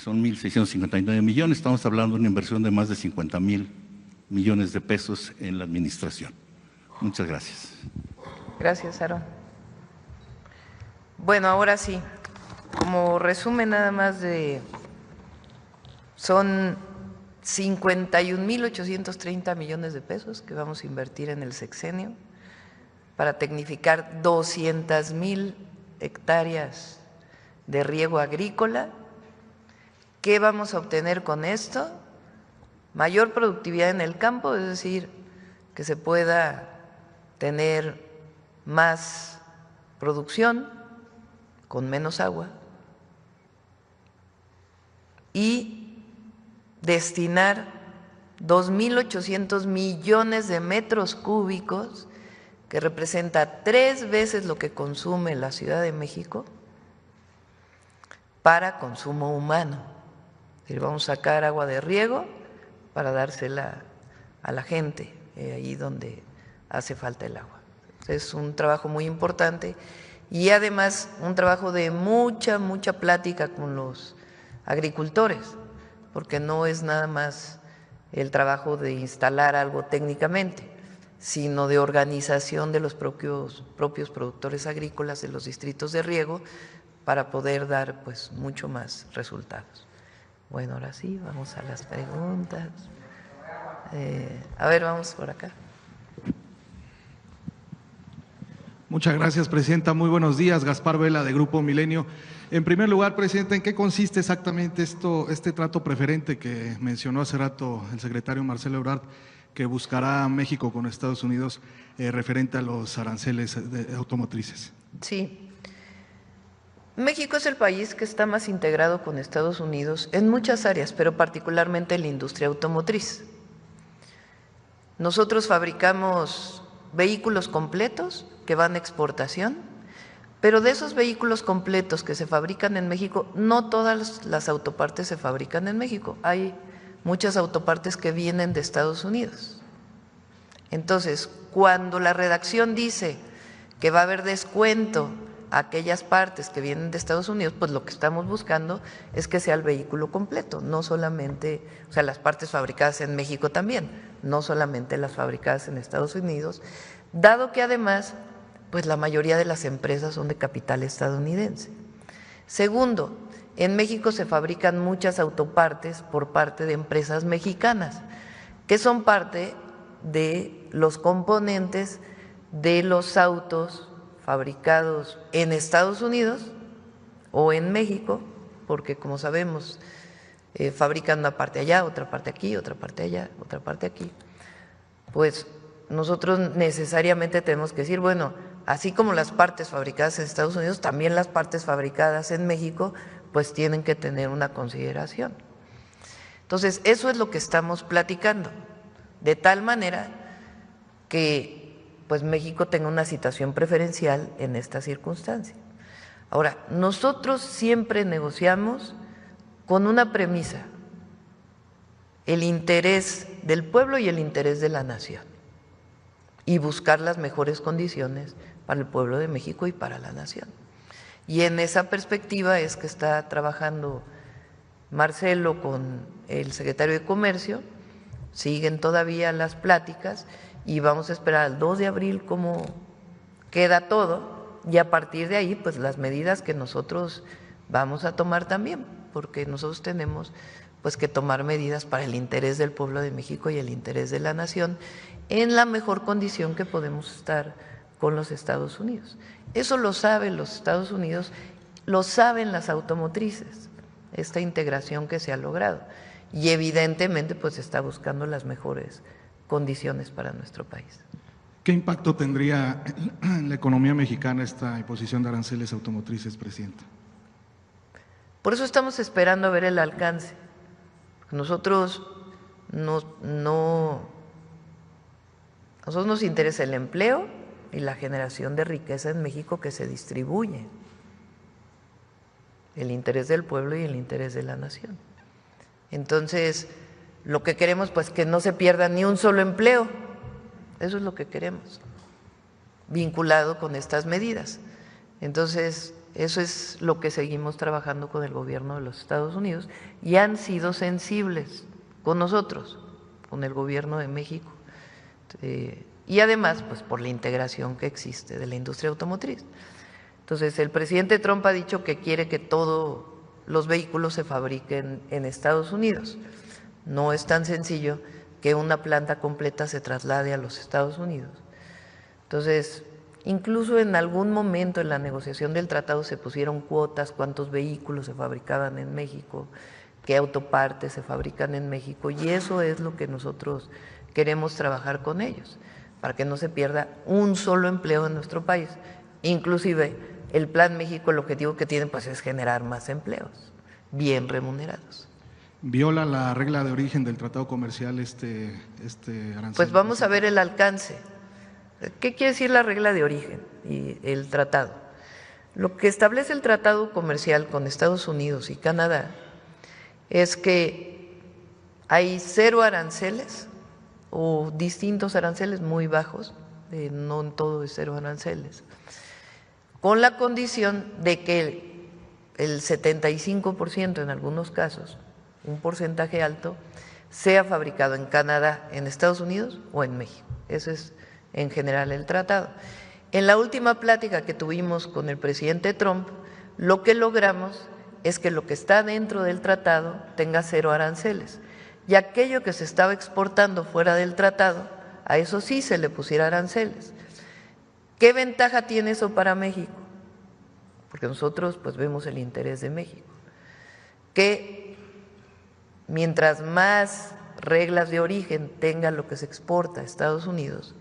que son 1.659 millones. Estamos hablando de una inversión de más de 50,000 millones de pesos en la administración. Muchas gracias. Gracias, Aarón. Bueno, ahora sí, como resumen nada más son 51,830 millones de pesos que vamos a invertir en el sexenio para tecnificar 200,000 hectáreas de riego agrícola. ¿Qué vamos a obtener con esto? Mayor productividad en el campo, es decir, que se pueda tener más producción con menos agua y destinar 2,800 millones de metros cúbicos, que representa 3 veces lo que consume la Ciudad de México, para consumo humano. Es decir, vamos a sacar agua de riego para dársela a la gente ahí donde hace falta el agua. Es un trabajo muy importante y además un trabajo de mucha plática con los agricultores, porque no es nada más el trabajo de instalar algo técnicamente, sino de organización de los propios productores agrícolas de los distritos de riego para poder dar pues mucho más resultados. Bueno, ahora sí, vamos a las preguntas. A ver, vamos por acá. Muchas gracias, Presidenta. Muy buenos días. Gaspar Vela, de Grupo Milenio. En primer lugar, Presidenta, ¿en qué consiste exactamente este trato preferente que mencionó hace rato el secretario Marcelo Ebrard, que buscará México con Estados Unidos referente a los aranceles automotrices? Sí. México es el país que está más integrado con Estados Unidos en muchas áreas, pero particularmente en la industria automotriz. Nosotros fabricamos vehículos completos que van a exportación, pero de esos vehículos completos que se fabrican en México, no todas las autopartes se fabrican en México. Hay muchas autopartes que vienen de Estados Unidos. Entonces, cuando la redacción dice que va a haber descuento a aquellas partes que vienen de Estados Unidos, pues lo que estamos buscando es que sea el vehículo completo, no solamente, o sea, las partes fabricadas en México también, no solamente las fabricadas en Estados Unidos, dado que además, pues la mayoría de las empresas son de capital estadounidense. Segundo, en México se fabrican muchas autopartes por parte de empresas mexicanas, que son parte de los componentes de los autos fabricados en Estados Unidos o en México, porque como sabemos, fabrican una parte allá, otra parte aquí, otra parte allá, otra parte aquí. Pues nosotros necesariamente tenemos que decir, bueno, así como las partes fabricadas en Estados Unidos, también las partes fabricadas en México, pues tienen que tener una consideración. Entonces, eso es lo que estamos platicando, de tal manera que pues México tenga una situación preferencial en esta circunstancia. Ahora, nosotros siempre negociamos con una premisa: el interés del pueblo y el interés de la nación, y buscar las mejores condiciones para el pueblo de México y para la nación. Y en esa perspectiva es que está trabajando Marcelo con el secretario de Comercio, siguen todavía las pláticas y vamos a esperar al 2 de abril cómo queda todo, y a partir de ahí pues las medidas que nosotros vamos a tomar también, porque nosotros tenemos pues que tomar medidas para el interés del pueblo de México y el interés de la nación en la mejor condición que podemos estar con los Estados Unidos. Eso lo saben los Estados Unidos, lo saben las automotrices, esta integración que se ha logrado, y evidentemente pues está buscando las mejores condiciones para nuestro país. ¿Qué impacto tendría en la economía mexicana esta imposición de aranceles automotrices, Presidenta? Por eso estamos esperando a ver el alcance. Nosotros nos interesa el empleo y la generación de riqueza en México que se distribuye, el interés del pueblo y el interés de la nación. Entonces, lo que queremos pues que no se pierda ni un solo empleo, eso es lo que queremos, vinculado con estas medidas. Entonces, eso es lo que seguimos trabajando con el gobierno de los Estados Unidos y han sido sensibles con nosotros, con el gobierno de México. Y además, pues por la integración que existe de la industria automotriz. Entonces, el presidente Trump ha dicho que quiere que todos los vehículos se fabriquen en Estados Unidos. No es tan sencillo que una planta completa se traslade a los Estados Unidos. Entonces, incluso en algún momento en la negociación del tratado se pusieron cuotas, cuántos vehículos se fabricaban en México, qué autopartes se fabrican en México, y eso es lo que nosotros queremos trabajar con ellos, para que no se pierda un solo empleo en nuestro país. Inclusive, el Plan México, el objetivo que tiene pues es generar más empleos, bien remunerados. ¿Viola la regla de origen del tratado comercial este arancel? Pues vamos a ver el alcance. ¿Qué quiere decir la regla de origen y el tratado? Lo que establece el tratado comercial con Estados Unidos y Canadá es que hay 0 aranceles o distintos aranceles muy bajos, no en todo es 0 aranceles, con la condición de que el 75% en algunos casos, un porcentaje alto, sea fabricado en Canadá, en Estados Unidos o en México. Eso es en general el tratado. En la última plática que tuvimos con el presidente Trump, lo que logramos es que lo que está dentro del tratado tenga 0 aranceles, y aquello que se estaba exportando fuera del tratado, a eso sí se le pusiera aranceles. ¿Qué ventaja tiene eso para México? Porque nosotros pues vemos el interés de México, que mientras más reglas de origen tenga lo que se exporta a Estados Unidos,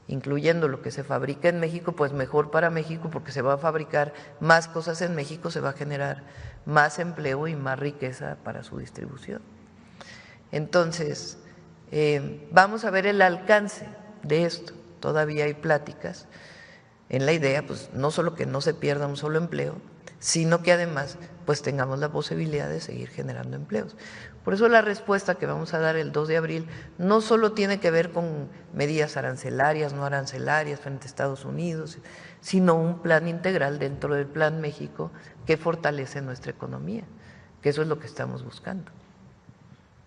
incluyendo lo que se fabrica en México, pues mejor para México, porque se va a fabricar más cosas en México, se va a generar más empleo y más riqueza para su distribución. Entonces, vamos a ver el alcance de esto. Todavía hay pláticas en la idea, pues no solo que no se pierda un solo empleo, sino que además pues tengamos la posibilidad de seguir generando empleos. Por eso la respuesta que vamos a dar el 2 de abril no solo tiene que ver con medidas arancelarias, no arancelarias frente a Estados Unidos, sino un plan integral dentro del Plan México que fortalece nuestra economía, que eso es lo que estamos buscando.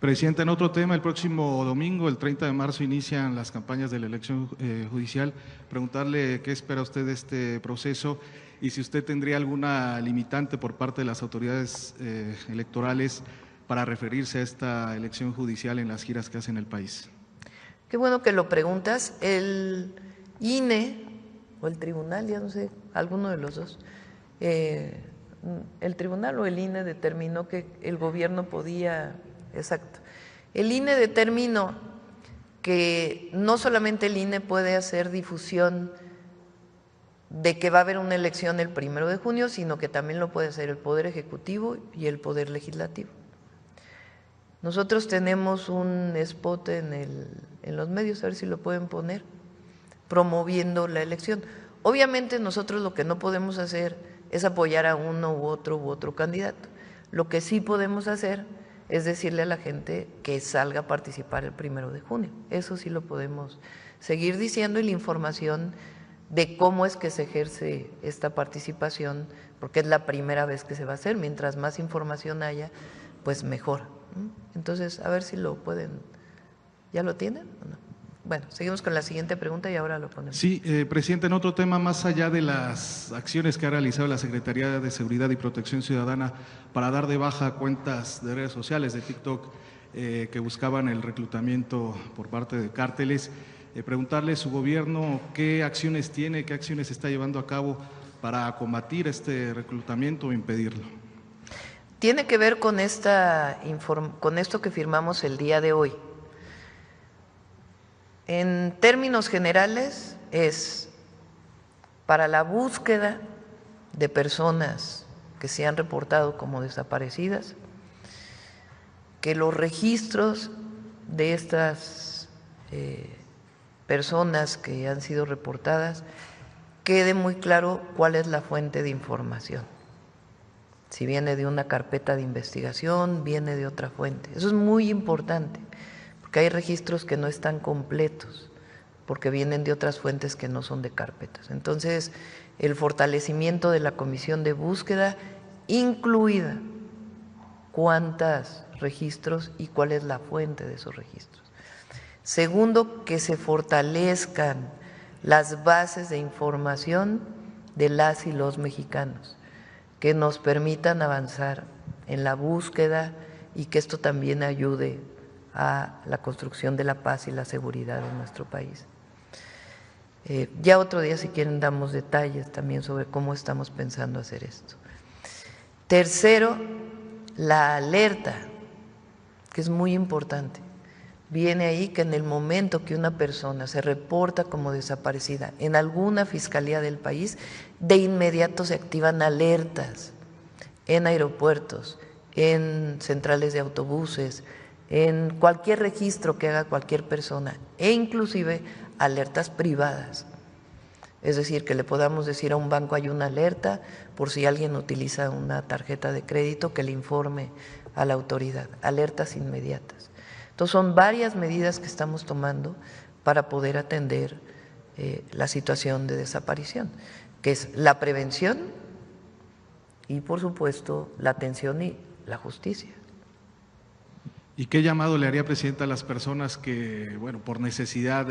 Presidente, en otro tema, el próximo domingo, el 30 de marzo, inician las campañas de la elección judicial. Preguntarle qué espera usted de este proceso y si usted tendría alguna limitante por parte de las autoridades electorales para referirse a esta elección judicial en las giras que hace en el país. Qué bueno que lo preguntas. El INE o el tribunal, ya no sé, alguno de los dos, el tribunal o el INE determinó que el gobierno podía… Exacto. El INE determinó que no solamente el INE puede hacer difusión de que va a haber una elección el 1 de junio, sino que también lo puede hacer el Poder Ejecutivo y el Poder Legislativo. Nosotros tenemos un spot en los medios, a ver si lo pueden poner, promoviendo la elección. Obviamente nosotros lo que no podemos hacer es apoyar a uno u otro candidato. Lo que sí podemos hacer es decirle a la gente que salga a participar el 1 de junio. Eso sí lo podemos seguir diciendo, y la información de cómo es que se ejerce esta participación, porque es la primera vez que se va a hacer, mientras más información haya, pues mejor. Entonces, a ver si lo pueden… ¿Ya lo tienen o no? Bueno, seguimos con la siguiente pregunta y ahora lo ponemos. Sí, presidente, en otro tema, más allá de las acciones que ha realizado la Secretaría de Seguridad y Protección Ciudadana para dar de baja cuentas de redes sociales de TikTok que buscaban el reclutamiento por parte de cárteles, preguntarle a su gobierno qué acciones tiene, qué acciones está llevando a cabo para combatir este reclutamiento o impedirlo. Tiene que ver con esto que firmamos el día de hoy. En términos generales, es para la búsqueda de personas que se han reportado como desaparecidas, que los registros de estas personas que han sido reportadas quede muy claro cuál es la fuente de información. Si viene de una carpeta de investigación, viene de otra fuente. Eso es muy importante, porque hay registros que no están completos porque vienen de otras fuentes que no son de carpetas. Entonces, el fortalecimiento de la comisión de búsqueda, incluida cuántos registros y cuál es la fuente de esos registros. Segundo, que se fortalezcan las bases de información de las y los mexicanos, que nos permitan avanzar en la búsqueda y que esto también ayude a la construcción de la paz y la seguridad en nuestro país. Ya otro día, si quieren, damos detalles también sobre cómo estamos pensando hacer esto. Tercero, la alerta, que es muy importante. Viene ahí que en el momento que una persona se reporta como desaparecida en alguna fiscalía del país, de inmediato se activan alertas en aeropuertos, en centrales de autobuses, en cualquier registro que haga cualquier persona, e inclusive alertas privadas. Es decir, que le podamos decir a un banco hay una alerta por si alguien utiliza una tarjeta de crédito, que le informe a la autoridad, alertas inmediatas. Entonces son varias medidas que estamos tomando para poder atender la situación de desaparición, que es la prevención y por supuesto la atención y la justicia. ¿Y qué llamado le haría, Presidenta, a las personas que, bueno, por necesidad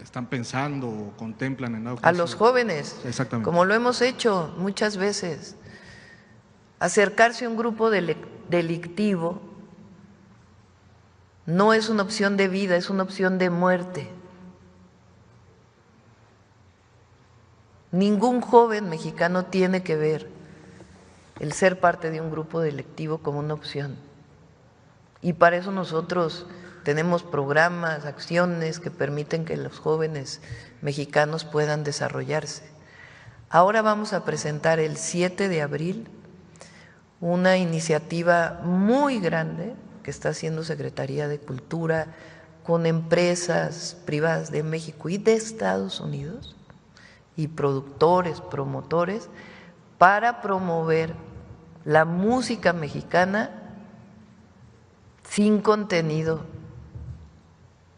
están pensando o contemplan en algo? A los jóvenes, exactamente, como lo hemos hecho muchas veces, acercarse a un grupo delictivo no es una opción de vida, es una opción de muerte. Ningún joven mexicano tiene que ver el ser parte de un grupo delictivo como una opción. Y para eso nosotros tenemos programas, acciones que permiten que los jóvenes mexicanos puedan desarrollarse. Ahora vamos a presentar el 7 de abril una iniciativa muy grande que está haciendo Secretaría de Cultura con empresas privadas de México y de Estados Unidos y productores, promotores, para promover la música mexicana sin contenido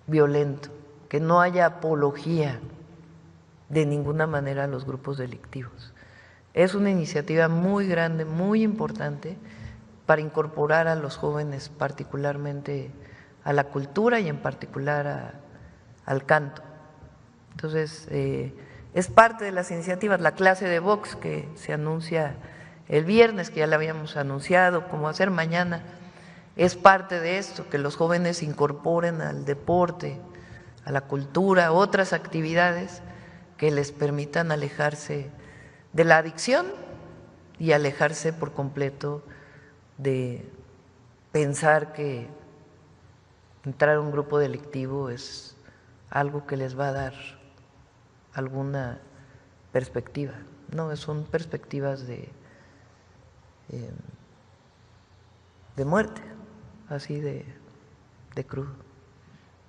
violento, que no haya apología de ninguna manera a los grupos delictivos. Es una iniciativa muy grande, muy importante para incorporar a los jóvenes particularmente a la cultura y en particular al canto. Entonces, es parte de las iniciativas, la clase de box que se anuncia el viernes, que ya la habíamos anunciado, como hacer mañana, es parte de esto, que los jóvenes se incorporen al deporte, a la cultura, otras actividades que les permitan alejarse de la adicción y alejarse por completo de pensar que entrar a un grupo delictivo es algo que les va a dar alguna perspectiva. No, son perspectivas de muerte, así de crudo.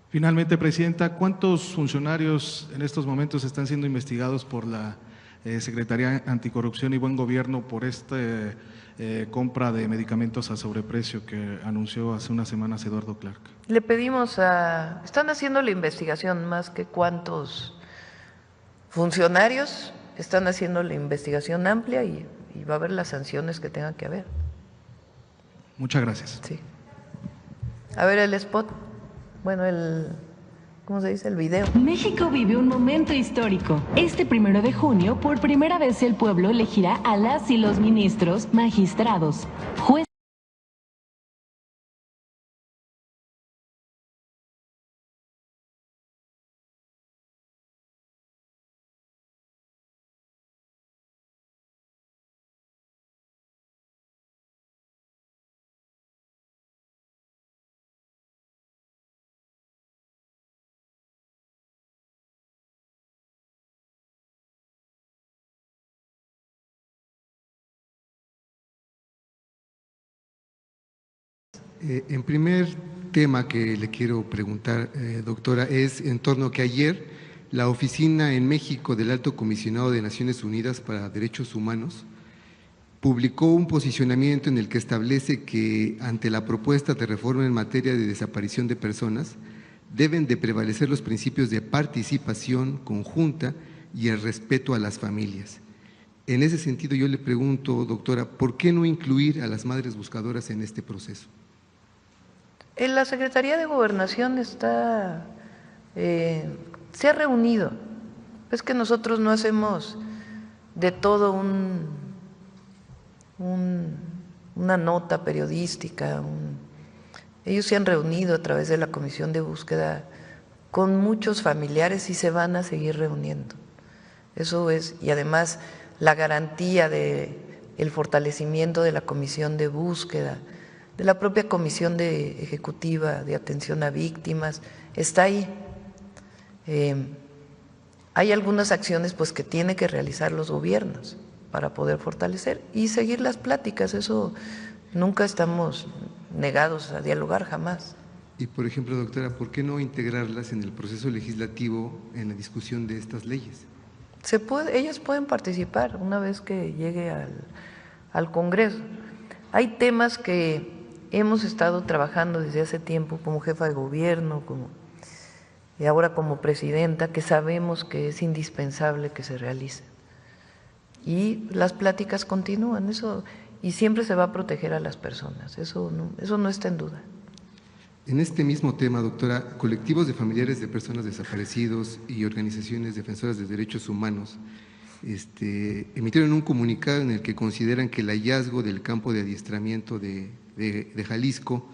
Finalmente, Presidenta, ¿cuántos funcionarios en estos momentos están siendo investigados por la Secretaría Anticorrupción y Buen Gobierno por esta compra de medicamentos a sobreprecio que anunció hace unas semanas Eduardo Clark? Le pedimos están haciendo la investigación, más que cuántos funcionarios, están haciendo la investigación amplia y va a haber las sanciones que tenga que haber. Muchas gracias. Sí. A ver el spot, bueno, ¿cómo se dice? El video. México vive un momento histórico. Este 1 de junio, por primera vez el pueblo elegirá a las y los ministros, magistrados, jueces. En primer tema que le quiero preguntar, doctora, es en torno a que ayer la oficina en México del Alto Comisionado de Naciones Unidas para Derechos Humanos publicó un posicionamiento en el que establece que ante la propuesta de reforma en materia de desaparición de personas, deben de prevalecer los principios de participación conjunta y el respeto a las familias. En ese sentido, yo le pregunto, doctora, ¿por qué no incluir a las madres buscadoras en este proceso? En la Secretaría de Gobernación se ha reunido. Es que nosotros no hacemos de todo una nota periodística. Ellos se han reunido a través de la Comisión de Búsqueda con muchos familiares y se van a seguir reuniendo. Eso es, y además la garantía de el fortalecimiento de la Comisión de Búsqueda, de la propia Comisión Ejecutiva de Atención a Víctimas, está ahí. Hay algunas acciones pues que tienen que realizar los gobiernos para poder fortalecer y seguir las pláticas. Eso nunca estamos negados a dialogar, jamás. Y por ejemplo, doctora, ¿por qué no integrarlas en el proceso legislativo en la discusión de estas leyes? Ellas pueden participar una vez que llegue al Congreso. Hay temas que hemos estado trabajando desde hace tiempo como jefa de gobierno, y ahora como presidenta, que sabemos que es indispensable que se realicen. Y las pláticas continúan, y siempre se va a proteger a las personas, eso no está en duda. En este mismo tema, doctora, colectivos de familiares de personas desaparecidos y organizaciones defensoras de derechos humanos emitieron un comunicado en el que consideran que el hallazgo del campo de adiestramiento de Jalisco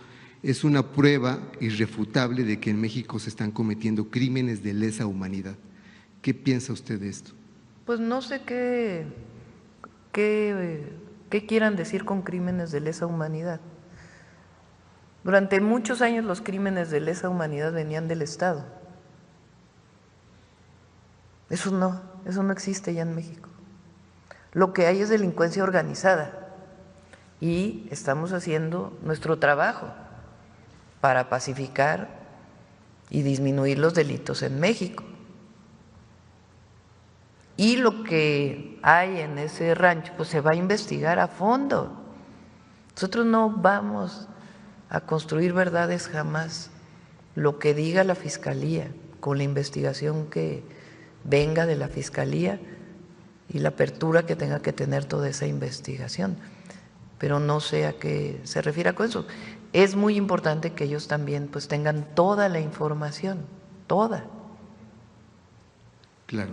es una prueba irrefutable de que en México se están cometiendo crímenes de lesa humanidad. ¿Qué piensa usted de esto? Pues no sé qué quieran decir con crímenes de lesa humanidad. Durante muchos años los crímenes de lesa humanidad venían del Estado. Eso no existe ya en México. Lo que hay es delincuencia organizada y estamos haciendo nuestro trabajo para pacificar y disminuir los delitos en México. Y lo que hay en ese rancho pues se va a investigar a fondo. Nosotros no vamos a construir verdades jamás. Lo que diga la Fiscalía, con la investigación que venga de la Fiscalía y la apertura que tenga que tener toda esa investigación. Pero no sé a qué se refiere con eso. Es muy importante que ellos también pues tengan toda la información, toda. Claro.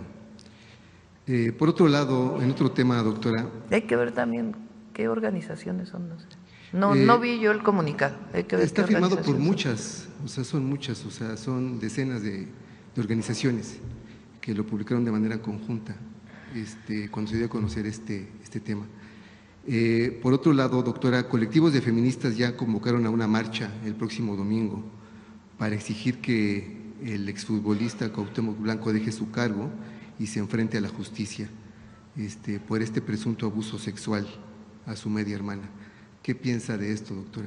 Por otro lado, en otro tema, doctora… Hay que ver también qué organizaciones son, no sé. No vi yo el comunicado. Hay que ver está firmado por muchas, son decenas de organizaciones que lo publicaron de manera conjunta cuando se dio a conocer este tema. Por otro lado, doctora, colectivos de feministas ya convocaron a una marcha el próximo domingo para exigir que el exfutbolista Cuauhtémoc Blanco deje su cargo y se enfrente a la justicia por este presunto abuso sexual a su media hermana. ¿Qué piensa de esto, doctora?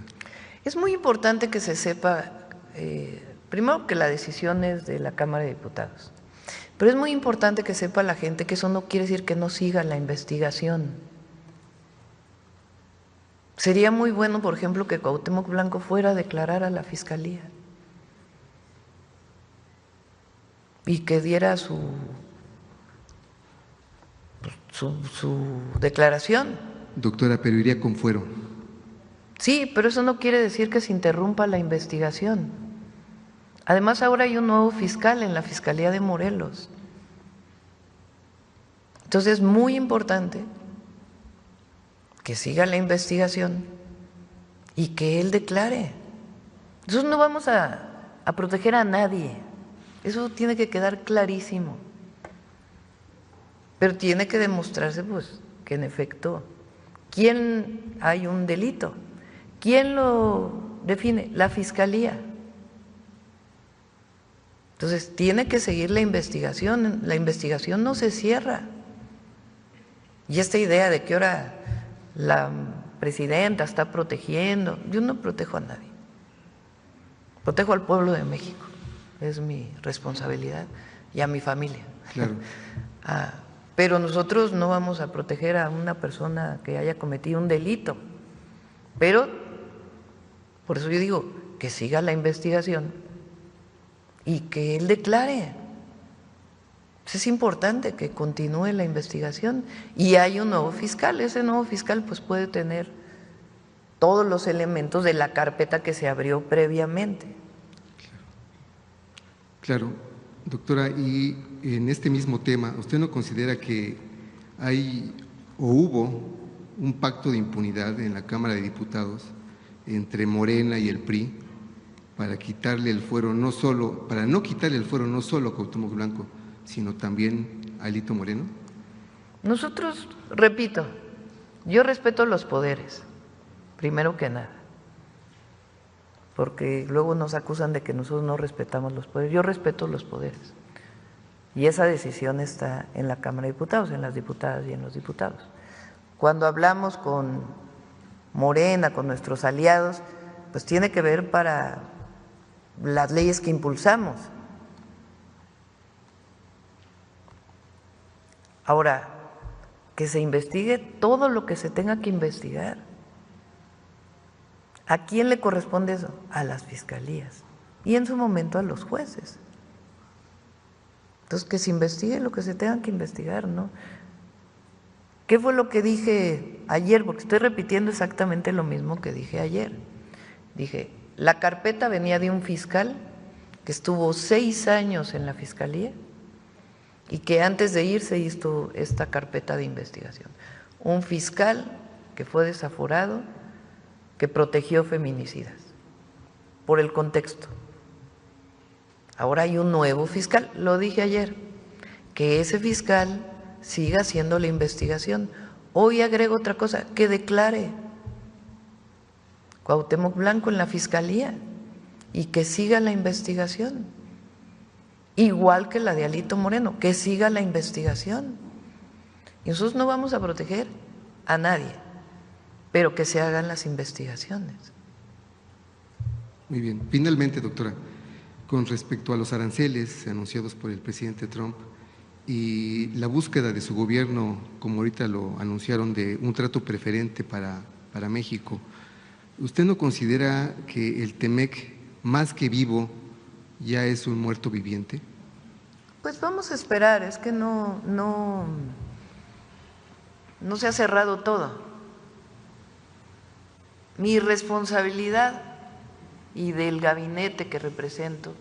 Es muy importante que se sepa, primero que la decisión es de la Cámara de Diputados, pero es muy importante que sepa la gente que eso no quiere decir que no siga la investigación. Sería muy bueno, por ejemplo, que Cuauhtémoc Blanco fuera a declarar a la Fiscalía y que diera su declaración. Doctora, pero iría con fuero. Sí, pero eso no quiere decir que se interrumpa la investigación. Además, ahora hay un nuevo fiscal en la Fiscalía de Morelos. Entonces, es muy importante que siga la investigación y que él declare. Nosotros no vamos a proteger a nadie. Eso tiene que quedar clarísimo. Pero tiene que demostrarse pues que en efecto ¿quién hay un delito? ¿Quién lo define? La Fiscalía. Entonces tiene que seguir la investigación no se cierra. Y esta idea de que ahora la presidenta está protegiendo, yo no protejo a nadie, protejo al pueblo de México, es mi responsabilidad, y a mi familia. Claro. Pero nosotros no vamos a proteger a una persona que haya cometido un delito, pero por eso yo digo que siga la investigación y que él declare. Es importante que continúe la investigación y hay un nuevo fiscal. Ese nuevo fiscal pues puede tener todos los elementos de la carpeta que se abrió previamente. Claro, doctora, y en este mismo tema, ¿usted no considera que hay o hubo un pacto de impunidad en la Cámara de Diputados entre Morena y el PRI para quitarle el fuero no solo, para no quitarle el fuero no solo a Cuauhtémoc Blanco, sino también a Alito Moreno? Nosotros, repito, yo respeto los poderes, primero que nada, porque luego nos acusan de que nosotros no respetamos los poderes. Yo respeto los poderes y esa decisión está en la Cámara de Diputados, en las diputadas y en los diputados. Cuando hablamos con Morena, con nuestros aliados, pues tiene que ver para las leyes que impulsamos. Ahora, que se investigue todo lo que se tenga que investigar. ¿A quién le corresponde eso? A las fiscalías y en su momento a los jueces. Entonces, que se investigue lo que se tenga que investigar, ¿no? ¿Qué fue lo que dije ayer? Porque estoy repitiendo exactamente lo mismo que dije ayer. Dije, la carpeta venía de un fiscal que estuvo 6 años en la fiscalía y que antes de irse hizo esta carpeta de investigación. Un fiscal que fue desaforado, que protegió feminicidas, por el contexto. Ahora hay un nuevo fiscal, lo dije ayer, que ese fiscal siga haciendo la investigación. Hoy agrego otra cosa, que declare Cuauhtémoc Blanco en la fiscalía y que siga la investigación. Igual que la de Alito Moreno, que siga la investigación. Y nosotros no vamos a proteger a nadie, pero que se hagan las investigaciones. Muy bien. Finalmente, doctora, con respecto a los aranceles anunciados por el presidente Trump y la búsqueda de su gobierno, como ahorita lo anunciaron, de un trato preferente para México, ¿usted no considera que el TEMEC, más que vivo, ya es un muerto viviente? Pues vamos a esperar, es que no se ha cerrado todo. Mi responsabilidad y del gabinete que represento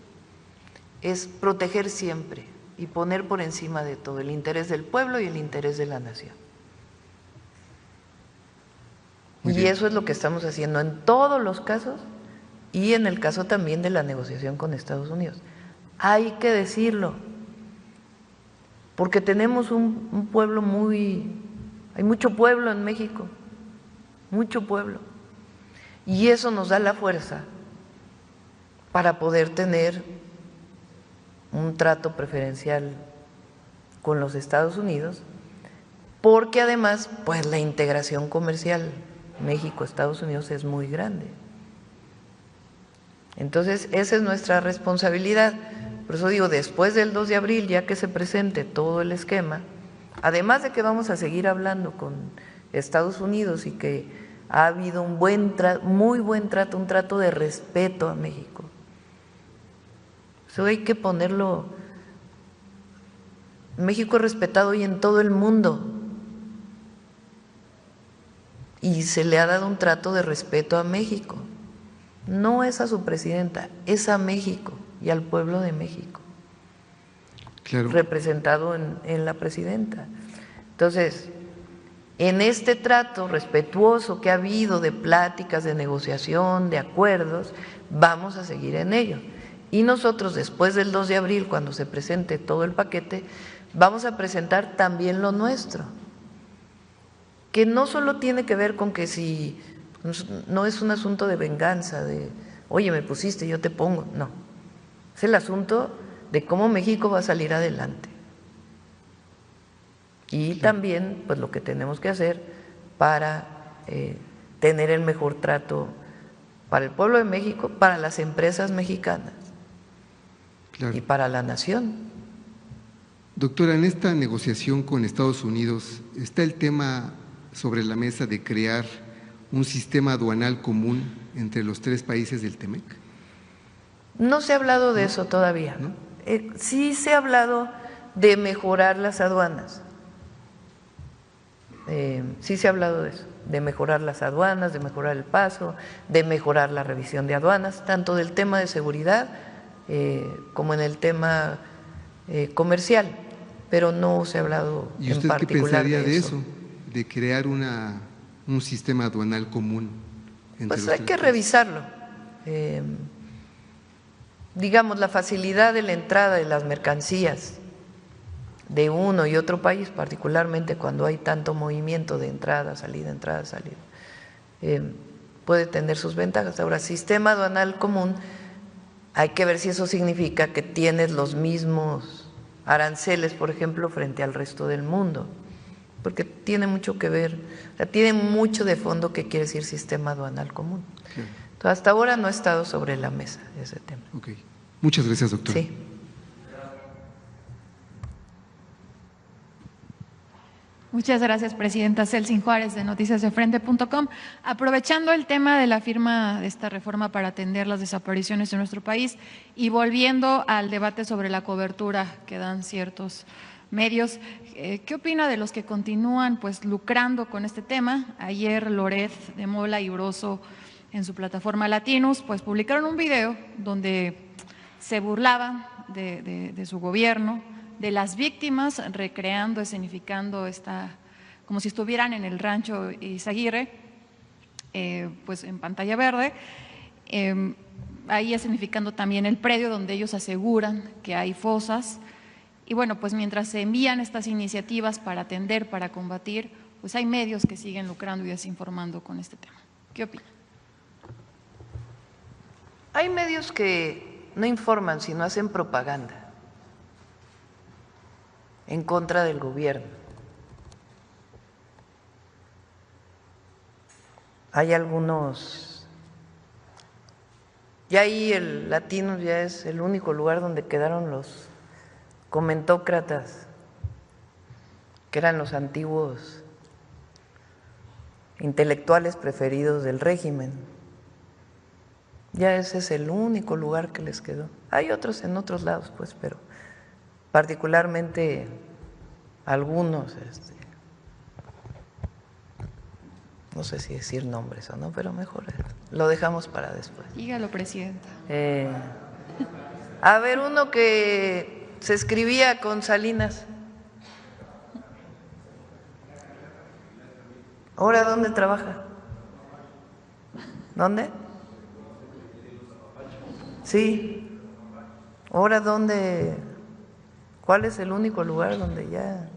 es proteger siempre y poner por encima de todo el interés del pueblo y el interés de la nación. Y eso es lo que estamos haciendo en todos los casos y en el caso también de la negociación con Estados Unidos. Hay que decirlo, porque tenemos un pueblo hay mucho pueblo en México, mucho pueblo, y eso nos da la fuerza para poder tener un trato preferencial con los Estados Unidos, porque además, pues la integración comercial México-Estados Unidos es muy grande. Entonces, esa es nuestra responsabilidad. Por eso digo, después del 2 de abril, ya que se presente todo el esquema, además de que vamos a seguir hablando con Estados Unidos y que ha habido un muy buen trato, un trato de respeto a México. Eso hay que ponerlo. México es respetado hoy en todo el mundo y se le ha dado un trato de respeto a México. No es a su presidenta, es a México y al pueblo de México, claro, representado en la presidenta. Entonces, en este trato respetuoso que ha habido de pláticas, de negociación, de acuerdos, vamos a seguir en ello. Y nosotros, después del 2 de abril, cuando se presente todo el paquete, vamos a presentar también lo nuestro, que no solo tiene que ver con que si no es un asunto de venganza, de oye, me pusiste, yo te pongo, no. Es el asunto de cómo México va a salir adelante. Y también, pues, lo que tenemos que hacer para tener el mejor trato para el pueblo de México, para las empresas mexicanas, claro, y para la nación. Doctora, en esta negociación con Estados Unidos, ¿está el tema sobre la mesa de crear un sistema aduanal común entre los 3 países del TEMEC? No se ha hablado de eso todavía. ¿No? Sí se ha hablado de mejorar las aduanas. Sí se ha hablado de eso, de mejorar las aduanas, de mejorar el paso, de mejorar la revisión de aduanas, tanto del tema de seguridad como en el tema comercial, pero no se ha hablado ¿Y en usted qué particular pensaría de eso. De crear un sistema aduanal común? Pues hay que revisarlo. Digamos, la facilidad de la entrada de las mercancías de uno y otro país, particularmente cuando hay tanto movimiento de entrada, salida, puede tener sus ventajas. Ahora, sistema aduanal común, hay que ver si eso significa que tienes los mismos aranceles, por ejemplo, frente al resto del mundo, porque tiene mucho que ver, o sea, tiene mucho de fondo qué quiere decir sistema aduanal común. Sí. Entonces, hasta ahora no ha estado sobre la mesa ese tema. Ok. Muchas gracias, doctor. Sí. Muchas gracias, presidenta. Celsin Juárez, de noticiasdefrente.com. Aprovechando el tema de la firma de esta reforma para atender las desapariciones en nuestro país y volviendo al debate sobre la cobertura que dan ciertos medios, ¿qué opina de los que continúan pues lucrando con este tema? Ayer Loret de Mola y Broso, en su plataforma Latinus, pues publicaron un video donde se burlaban de su gobierno, de las víctimas, recreando, escenificando como si estuvieran en el rancho Izaguirre, pues en pantalla verde, ahí escenificando también el predio donde ellos aseguran que hay fosas. Y bueno, pues mientras se envían estas iniciativas para atender, para combatir, pues hay medios que siguen lucrando y desinformando con este tema. ¿Qué opina? Hay medios que no informan, sino hacen propaganda en contra del gobierno. Hay algunos, ya ahí el Latino ya es el único lugar donde quedaron los comentócratas, que eran los antiguos intelectuales preferidos del régimen. Ya ese es el único lugar que les quedó. Hay otros en otros lados, pues, pero particularmente algunos, no sé si decir nombres o no, pero mejor lo dejamos para después. Dígalo, presidenta. A ver, uno que se escribía con Salinas. ¿Ahora dónde trabaja? ¿Dónde? Sí. ¿Ahora dónde? ¿Cuál es el único lugar donde ya?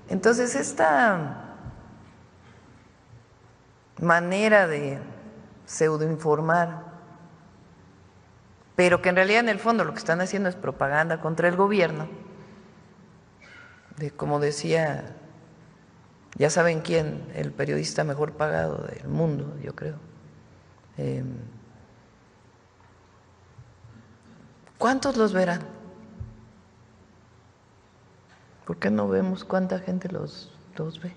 Entonces, esta manera de pseudoinformar, pero que en realidad en el fondo lo que están haciendo es propaganda contra el gobierno, de como decía, ya saben quién, el periodista mejor pagado del mundo, yo creo. ¿Cuántos los verán? ¿Por qué no vemos cuánta gente los ve?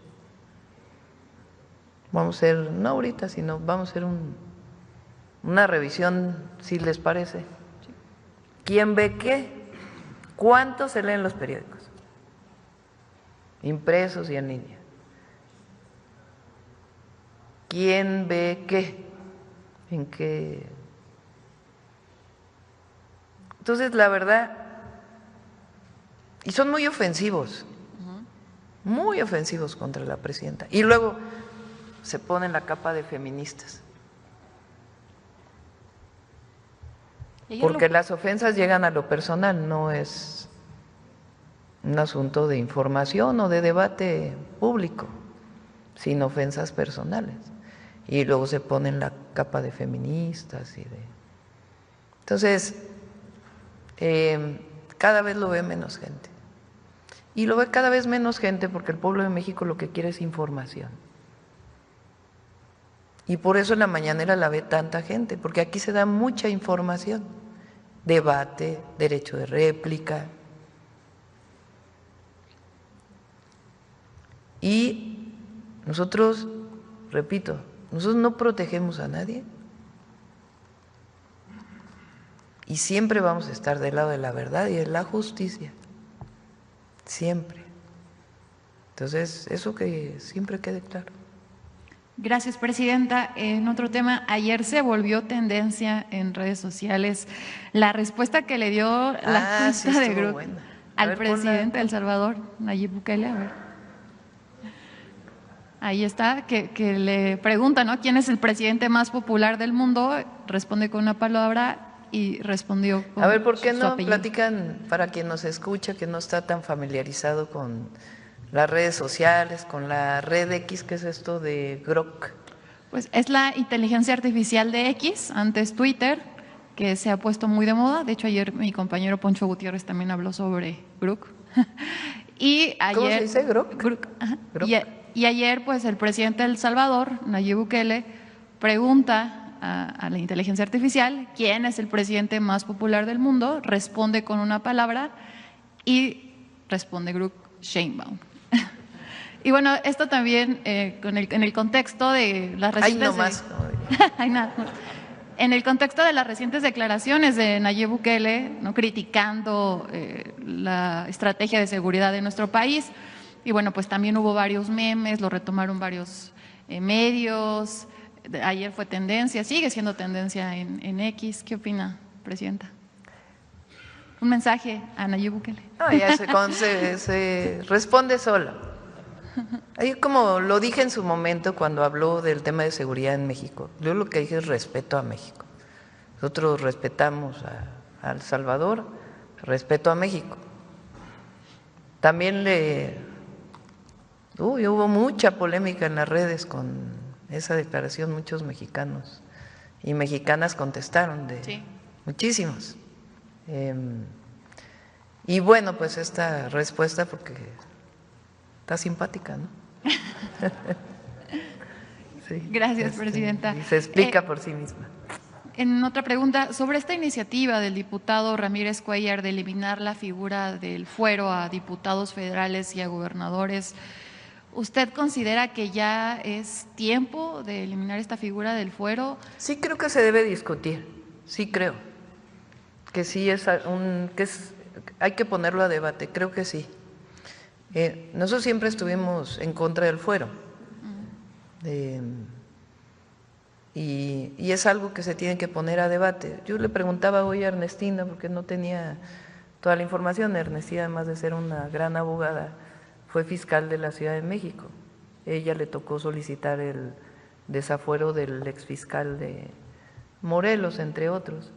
Vamos a hacer, no ahorita, sino vamos a hacer una revisión, si les parece. ¿Quién ve qué? ¿Cuántos se leen los periódicos? Impresos y en línea. ¿Quién ve qué? ¿En qué? Entonces, la verdad, y son muy ofensivos contra la presidenta. Y luego se ponen la capa de feministas. Porque las ofensas llegan a lo personal, no es un asunto de información o de debate público, sin ofensas personales. Y luego se ponen la capa de feministas Entonces, cada vez lo ve menos gente. Y lo ve cada vez menos gente porque el pueblo de México lo que quiere es información. Y por eso en la mañanera la ve tanta gente, porque aquí se da mucha información, debate, derecho de réplica. Y nosotros, repito, Nosotros no protegemos a nadie y siempre vamos a estar del lado de la verdad y de la justicia, siempre. Entonces, eso que siempre quede claro. Gracias, presidenta. En otro tema, ayer se volvió tendencia en redes sociales la respuesta que le dio la cuenta de Grupo al presidente de El Salvador, Nayib Bukele. A ver. Ahí está, que le pregunta, ¿no?, ¿quién es el presidente más popular del mundo? Responde con una palabra y respondió con A ver, ¿por qué su no apellido? platican para quien nos escucha, que no está tan familiarizado con las redes sociales, con la red X, ¿qué es esto de Grok? Pues es la inteligencia artificial de X, antes Twitter, que se ha puesto muy de moda. De hecho, ayer mi compañero Poncho Gutiérrez también habló sobre Grok. Y ayer, ¿cómo se dice? ¿Grok? Grok, ajá. Grok. Y ayer, pues, el presidente de El Salvador, Nayib Bukele, pregunta a la inteligencia artificial quién es el presidente más popular del mundo, responde con una palabra y responde Grok Sheinbaum. Y bueno, esto también en el contexto de las recientes… Ay, nada. En el contexto de las recientes declaraciones de Nayib Bukele, ¿no?, criticando la estrategia de seguridad de nuestro país, y bueno, pues también hubo varios memes, lo retomaron varios medios, ayer fue tendencia, sigue siendo tendencia en X. ¿Qué opina, presidenta? Un mensaje a Nayib Bukele. No, ya se responde solo. Ahí, como lo dije en su momento cuando habló del tema de seguridad en México, yo lo que dije es respeto a México. Nosotros respetamos a El Salvador, respeto a México. También hubo mucha polémica en las redes con esa declaración, muchos mexicanos y mexicanas contestaron, sí, muchísimos. Y bueno, pues esta respuesta, porque está simpática, ¿no? Sí, gracias, presidenta. Y se explica por sí misma. En otra pregunta, sobre esta iniciativa del diputado Ramírez Cuellar de eliminar la figura del fuero a diputados federales y a gobernadores, ¿usted considera que ya es tiempo de eliminar esta figura del fuero? Sí, creo que se debe discutir, sí creo, que sí hay que ponerlo a debate, creo que sí. Nosotros siempre estuvimos en contra del fuero y es algo que se tiene que poner a debate. Yo le preguntaba hoy a Ernestina, porque no tenía toda la información. Ernestina, además de ser una gran abogada, fue fiscal de la Ciudad de México. Ella le tocó solicitar el desafuero del exfiscal de Morelos, entre otros,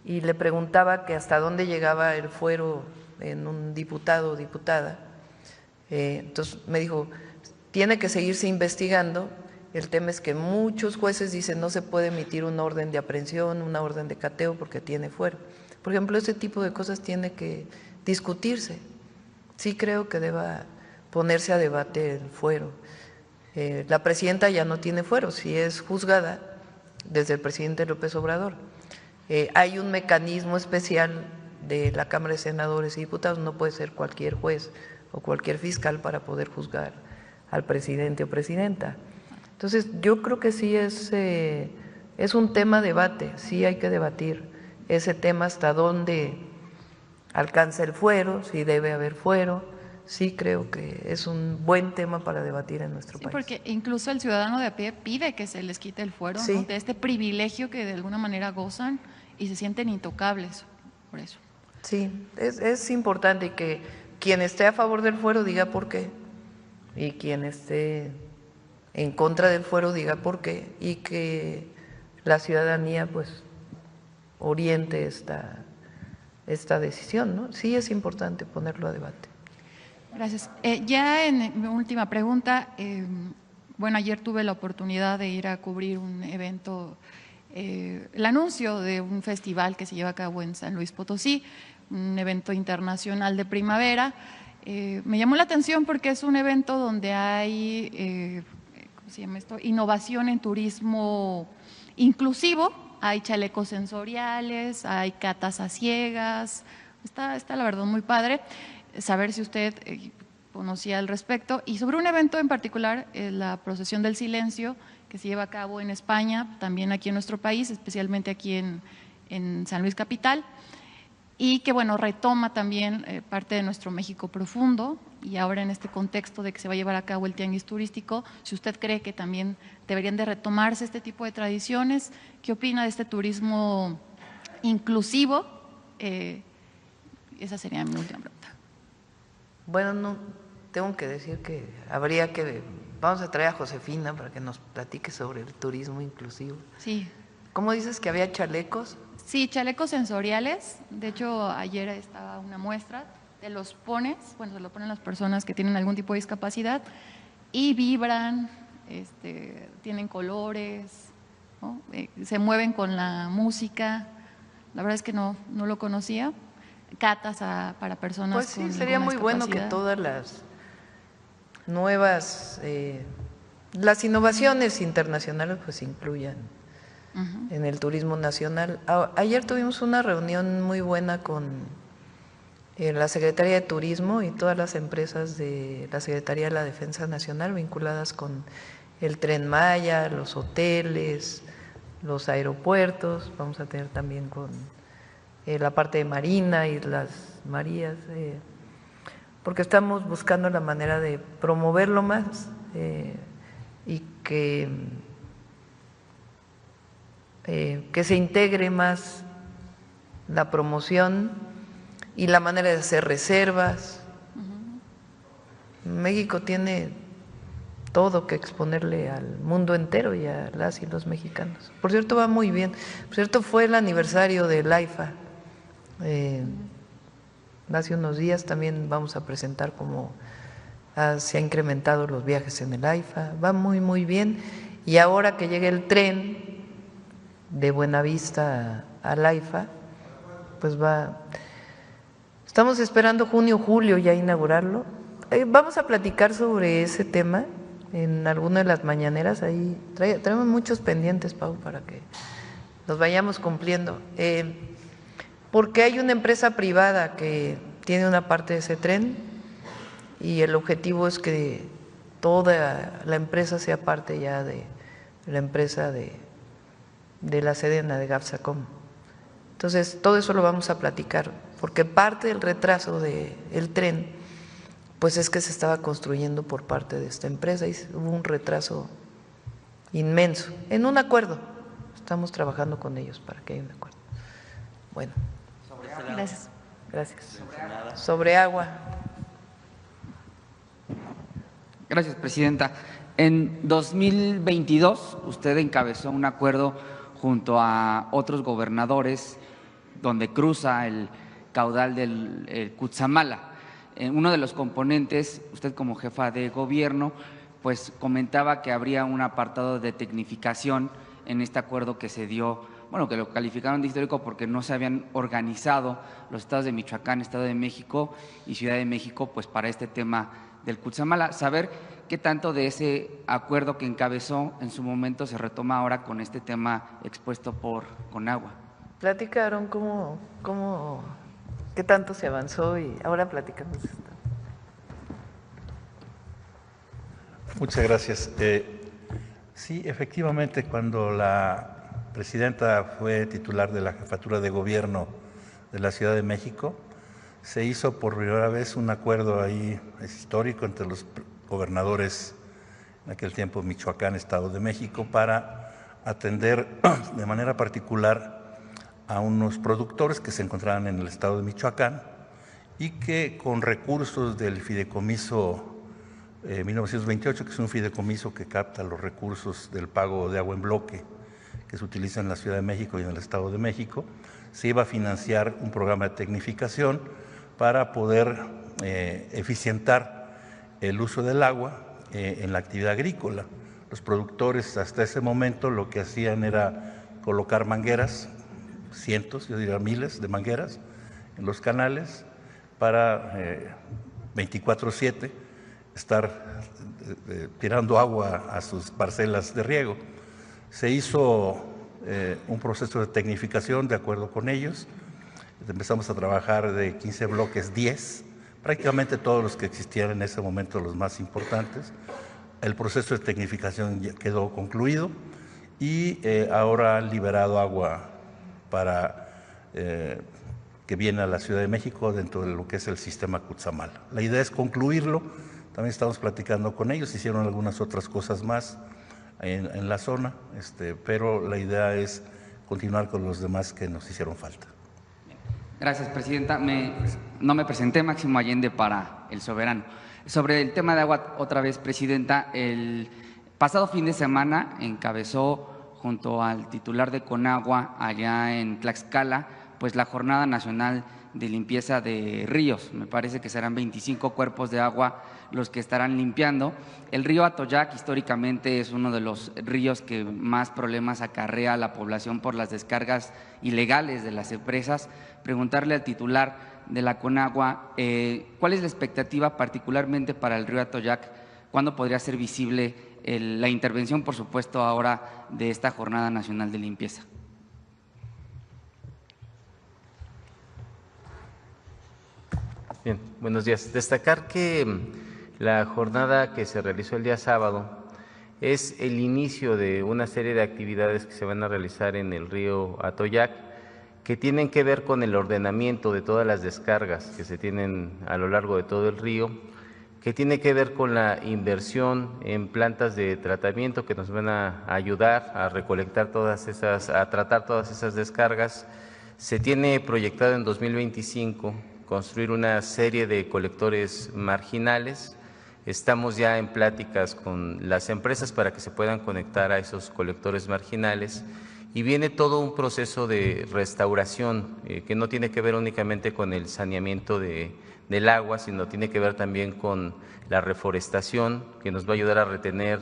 y le preguntaba que hasta dónde llegaba el fuero en un diputado o diputada. Entonces me dijo, tiene que seguirse investigando. El tema es que muchos jueces dicen no se puede emitir una orden de aprehensión, una orden de cateo porque tiene fuero. Por ejemplo, ese tipo de cosas tiene que discutirse. Sí creo que deba ponerse a debate el fuero. La presidenta ya no tiene fuero, si es juzgada desde el presidente López Obrador. Hay un mecanismo especial de la Cámara de Senadores y Diputados, no puede ser cualquier juez o cualquier fiscal para poder juzgar al presidente o presidenta. Entonces, yo creo que sí es un tema de debate, sí hay que debatir ese tema, hasta dónde alcanza el fuero, si debe haber fuero. Sí creo que es un buen tema para debatir en nuestro país. Porque incluso el ciudadano de a pie pide que se les quite el fuero, sí, ¿no?, de este privilegio que de alguna manera gozan y se sienten intocables por eso. Sí, es importante que quien esté a favor del fuero diga por qué, y quien esté en contra del fuero diga por qué, y que la ciudadanía pues oriente esta decisión, ¿no? Sí es importante ponerlo a debate. Gracias. Ya en mi última pregunta, bueno, ayer tuve la oportunidad de ir a cubrir un evento, el anuncio de un festival que se lleva a cabo en San Luis Potosí, un evento internacional de primavera. Me llamó la atención porque es un evento donde hay, ¿cómo se llama esto?, innovación en turismo inclusivo, hay chalecos sensoriales, hay catas a ciegas, está la verdad muy padre. Saber si usted conocía al respecto, y sobre un evento en particular, la Procesión del Silencio, que se lleva a cabo en España, también aquí en nuestro país, especialmente aquí en San Luis Capital, y que bueno, retoma también parte de nuestro México profundo, y ahora en este contexto de que se va a llevar a cabo el tianguis turístico, si usted cree que también deberían de retomarse este tipo de tradiciones, ¿qué opina de este turismo inclusivo? Esa sería mi última pregunta. Bueno, no tengo que decir que habría que… Vamos a traer a Josefina para que nos platique sobre el turismo inclusivo. Sí. ¿Cómo dices que había chalecos? Sí, chalecos sensoriales. De hecho, ayer estaba una muestra, te los pones, bueno, se lo ponen las personas que tienen algún tipo de discapacidad y vibran, tienen colores, ¿no? Se mueven con la música. La verdad es que no lo conocía. Catas para personas pues sí, con sería muy bueno que todas las nuevas, las innovaciones internacionales pues incluyan en el turismo nacional. Ayer tuvimos una reunión muy buena con la Secretaría de Turismo y todas las empresas de la Secretaría de la Defensa Nacional vinculadas con el Tren Maya, los hoteles, los aeropuertos. Vamos a tener también con la parte de Marina y las Marías, porque estamos buscando la manera de promoverlo más y que se integre más la promoción y la manera de hacer reservas. México tiene todo que exponerle al mundo entero y a las y los mexicanos. Por cierto, va muy bien. Por cierto, fue el aniversario del AIFA. Hace unos días también vamos a presentar cómo se han incrementado los viajes en el AIFA. Va muy, muy bien. Y ahora que llegue el tren de Buenavista al AIFA, pues va… Estamos esperando junio, julio ya inaugurarlo. Vamos a platicar sobre ese tema en alguna de las mañaneras. Ahí traemos muchos pendientes, Pau, para que los vayamos cumpliendo. Porque hay una empresa privada que tiene una parte de ese tren y el objetivo es que toda la empresa sea parte ya de la empresa de la Sedena, de Gafsacom. Entonces, todo eso lo vamos a platicar, porque parte del retraso del tren, pues es que se estaba construyendo por parte de esta empresa y hubo un retraso inmenso, en un acuerdo. Estamos trabajando con ellos para que haya un acuerdo. Bueno. Gracias. Gracias. Sobre agua. Gracias, Presidenta. En 2022, usted encabezó un acuerdo junto a otros gobernadores donde cruza el caudal del Cutzamala. Uno de los componentes, usted como jefa de gobierno, pues comentaba que habría un apartado de tecnificación en este acuerdo que se dio, bueno, que lo calificaron de histórico porque no se habían organizado los estados de Michoacán, Estado de México y Ciudad de México, pues para este tema del Cutzamala. Saber qué tanto de ese acuerdo que encabezó en su momento se retoma ahora con este tema expuesto por Conagua. Platicaron qué tanto se avanzó y ahora platicamos esto. Muchas gracias. Sí, efectivamente, cuando la presidenta fue titular de la jefatura de gobierno de la Ciudad de México, se hizo por primera vez un acuerdo ahí histórico entre los gobernadores, en aquel tiempo Michoacán, Estado de México, para atender de manera particular a unos productores que se encontraban en el estado de Michoacán y que con recursos del fideicomiso 1928, que es un fideicomiso que capta los recursos del pago de agua en bloque que se utiliza en la Ciudad de México y en el Estado de México, se iba a financiar un programa de tecnificación para poder eficientar el uso del agua en la actividad agrícola. Los productores hasta ese momento lo que hacían era colocar mangueras, cientos, yo diría miles de mangueras en los canales para 24/7 estar tirando agua a sus parcelas de riego. Se hizo un proceso de tecnificación de acuerdo con ellos. Empezamos a trabajar de 15 bloques 10 prácticamente todos los que existían en ese momento, los más importantes. El proceso de tecnificación ya quedó concluido y ahora han liberado agua para que viene a la Ciudad de México dentro de lo que es el sistema Cutzamala. La idea es concluirlo, también estamos platicando con ellos, hicieron algunas otras cosas más en la zona, pero la idea es continuar con los demás que nos hicieron falta. Gracias, Presidenta. No me presenté, Máximo Allende, para El Soberano. Sobre el tema de agua, otra vez, Presidenta, el pasado fin de semana encabezó junto al titular de Conagua allá en Tlaxcala, pues la Jornada Nacional de Limpieza de Ríos. Me parece que serán 25 cuerpos de agua los que estarán limpiando. El río Atoyac históricamente es uno de los ríos que más problemas acarrea a la población por las descargas ilegales de las empresas. Preguntarle al titular de la Conagua, ¿cuál es la expectativa particularmente para el río Atoyac? ¿Cuándo podría ser visible la intervención, por supuesto, ahora de esta Jornada Nacional de Limpieza? Bien, buenos días. Destacar que la jornada que se realizó el día sábado es el inicio de una serie de actividades que se van a realizar en el río Atoyac, que tienen que ver con el ordenamiento de todas las descargas que se tienen a lo largo de todo el río, que tiene que ver con la inversión en plantas de tratamiento que nos van a ayudar a recolectar a tratar todas esas descargas. Se tiene proyectado en 2025 construir una serie de colectores marginales. Estamos ya en pláticas con las empresas para que se puedan conectar a esos colectores marginales y viene todo un proceso de restauración que no tiene que ver únicamente con el saneamiento del agua, sino tiene que ver también con la reforestación que nos va a ayudar a retener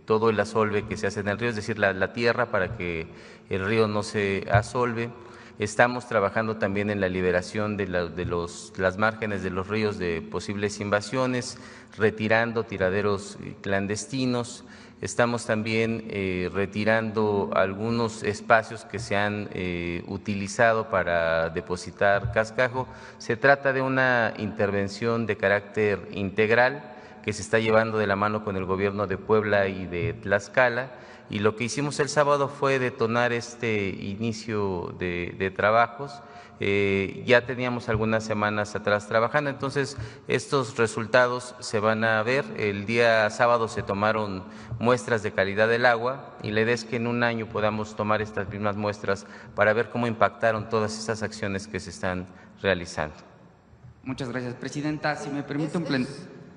todo el asolve que se hace en el río, es decir, la tierra para que el río no se asolve. Estamos trabajando también en la liberación de las márgenes de los ríos de posibles invasiones, retirando tiraderos clandestinos. Estamos también retirando algunos espacios que se han utilizado para depositar cascajo. Se trata de una intervención de carácter integral que se está llevando de la mano con el gobierno de Puebla y de Tlaxcala. Y lo que hicimos el sábado fue detonar este inicio de trabajos. Ya teníamos algunas semanas atrás trabajando, entonces estos resultados se van a ver. El día sábado se tomaron muestras de calidad del agua y la idea es que en un año podamos tomar estas mismas muestras para ver cómo impactaron todas esas acciones que se están realizando. Muchas gracias, Presidenta. Si me permite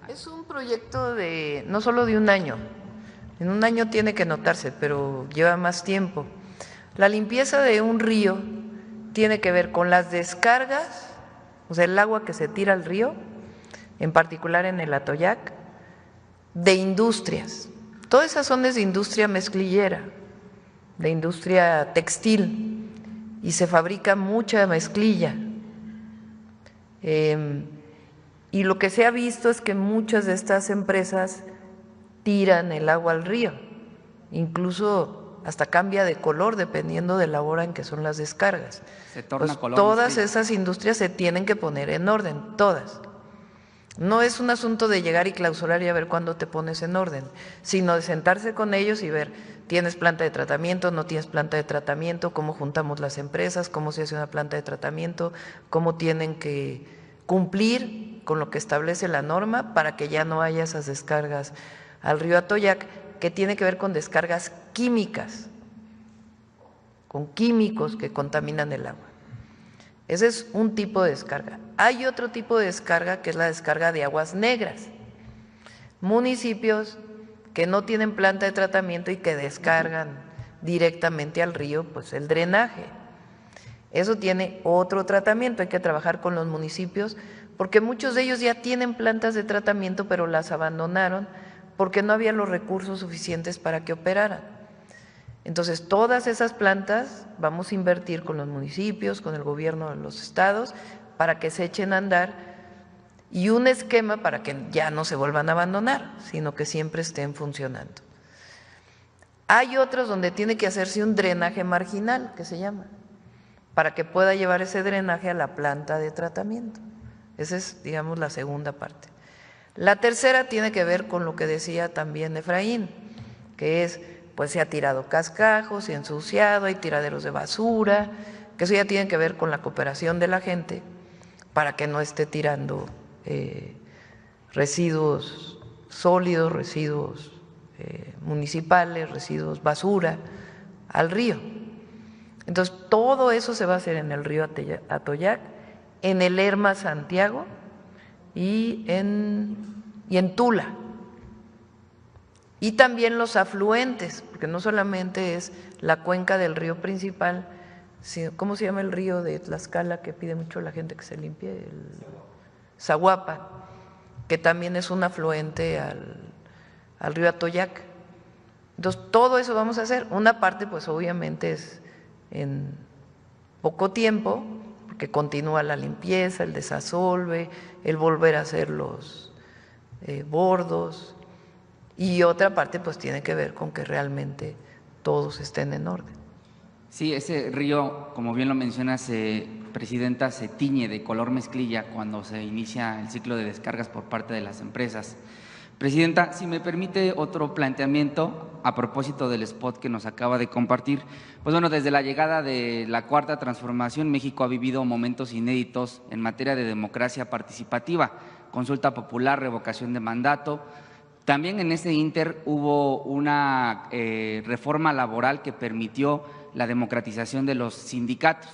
es un proyecto no solo de un año. En un año tiene que notarse, pero lleva más tiempo. La limpieza de un río tiene que ver con las descargas, o sea, el agua que se tira al río, en particular en el Atoyac, de industrias. Todas esas son de industria mezclillera, de industria textil, y se fabrica mucha mezclilla. Y lo que se ha visto es que muchas de estas empresas tiran el agua al río, incluso hasta cambia de color dependiendo de la hora en que son las descargas. Se torna color. Todas esas industrias se tienen que poner en orden, todas. No es un asunto de llegar y clausurar y a ver cuándo te pones en orden, sino de sentarse con ellos y ver, ¿tienes planta de tratamiento? ¿No tienes planta de tratamiento? ¿Cómo juntamos las empresas? ¿Cómo se hace una planta de tratamiento? ¿Cómo tienen que cumplir con lo que establece la norma para que ya no haya esas descargas al río Atoyac, que tiene que ver con descargas químicas, con químicos que contaminan el agua? Ese es un tipo de descarga. Hay otro tipo de descarga que es la descarga de aguas negras. Municipios que no tienen planta de tratamiento y que descargan directamente al río, pues el drenaje. Eso tiene otro tratamiento, hay que trabajar con los municipios, porque muchos de ellos ya tienen plantas de tratamiento, pero las abandonaron porque no había los recursos suficientes para que operaran. Entonces, todas esas plantas vamos a invertir con los municipios, con el gobierno de los estados, para que se echen a andar, y un esquema para que ya no se vuelvan a abandonar, sino que siempre estén funcionando. Hay otros donde tiene que hacerse un drenaje marginal, que se llama, para que pueda llevar ese drenaje a la planta de tratamiento. Esa es, digamos, la segunda parte. La tercera tiene que ver con lo que decía también Efraín, que es, pues se ha tirado cascajos, se ha ensuciado, hay tiraderos de basura, que eso ya tiene que ver con la cooperación de la gente para que no esté tirando residuos sólidos, residuos municipales, residuos basura al río. Entonces, todo eso se va a hacer en el río Atoyac, en el Lerma Santiago y en Tula. Y también los afluentes, porque no solamente es la cuenca del río principal, sino, ¿cómo se llama el río de Tlaxcala que pide mucho la gente que se limpie? El Zaguapa, que también es un afluente al río Atoyac. Entonces, todo eso vamos a hacer. Una parte, pues obviamente es en poco tiempo, porque continúa la limpieza, el desasolve, el volver a hacer los bordos, y otra parte pues tiene que ver con que realmente todos estén en orden. Sí, ese río, como bien lo mencionas, Presidenta, se tiñe de color mezclilla cuando se inicia el ciclo de descargas por parte de las empresas. Presidenta, si me permite otro planteamiento a propósito del spot que nos acaba de compartir. Pues bueno, desde la llegada de la Cuarta Transformación, México ha vivido momentos inéditos en materia de democracia participativa, consulta popular, revocación de mandato. También en ese ínter hubo una reforma laboral que permitió la democratización de los sindicatos.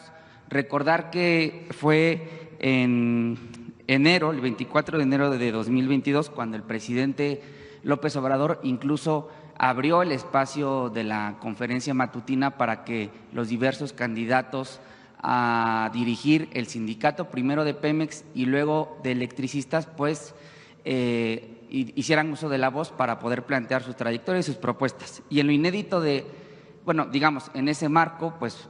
Recordar que fue en enero, el 24 de enero de 2022, cuando el presidente López Obrador incluso abrió el espacio de la conferencia matutina para que los diversos candidatos a dirigir el sindicato, primero de Pemex y luego de electricistas, pues hicieran uso de la voz para poder plantear sus trayectorias y sus propuestas. Y en lo inédito digamos, en ese marco, pues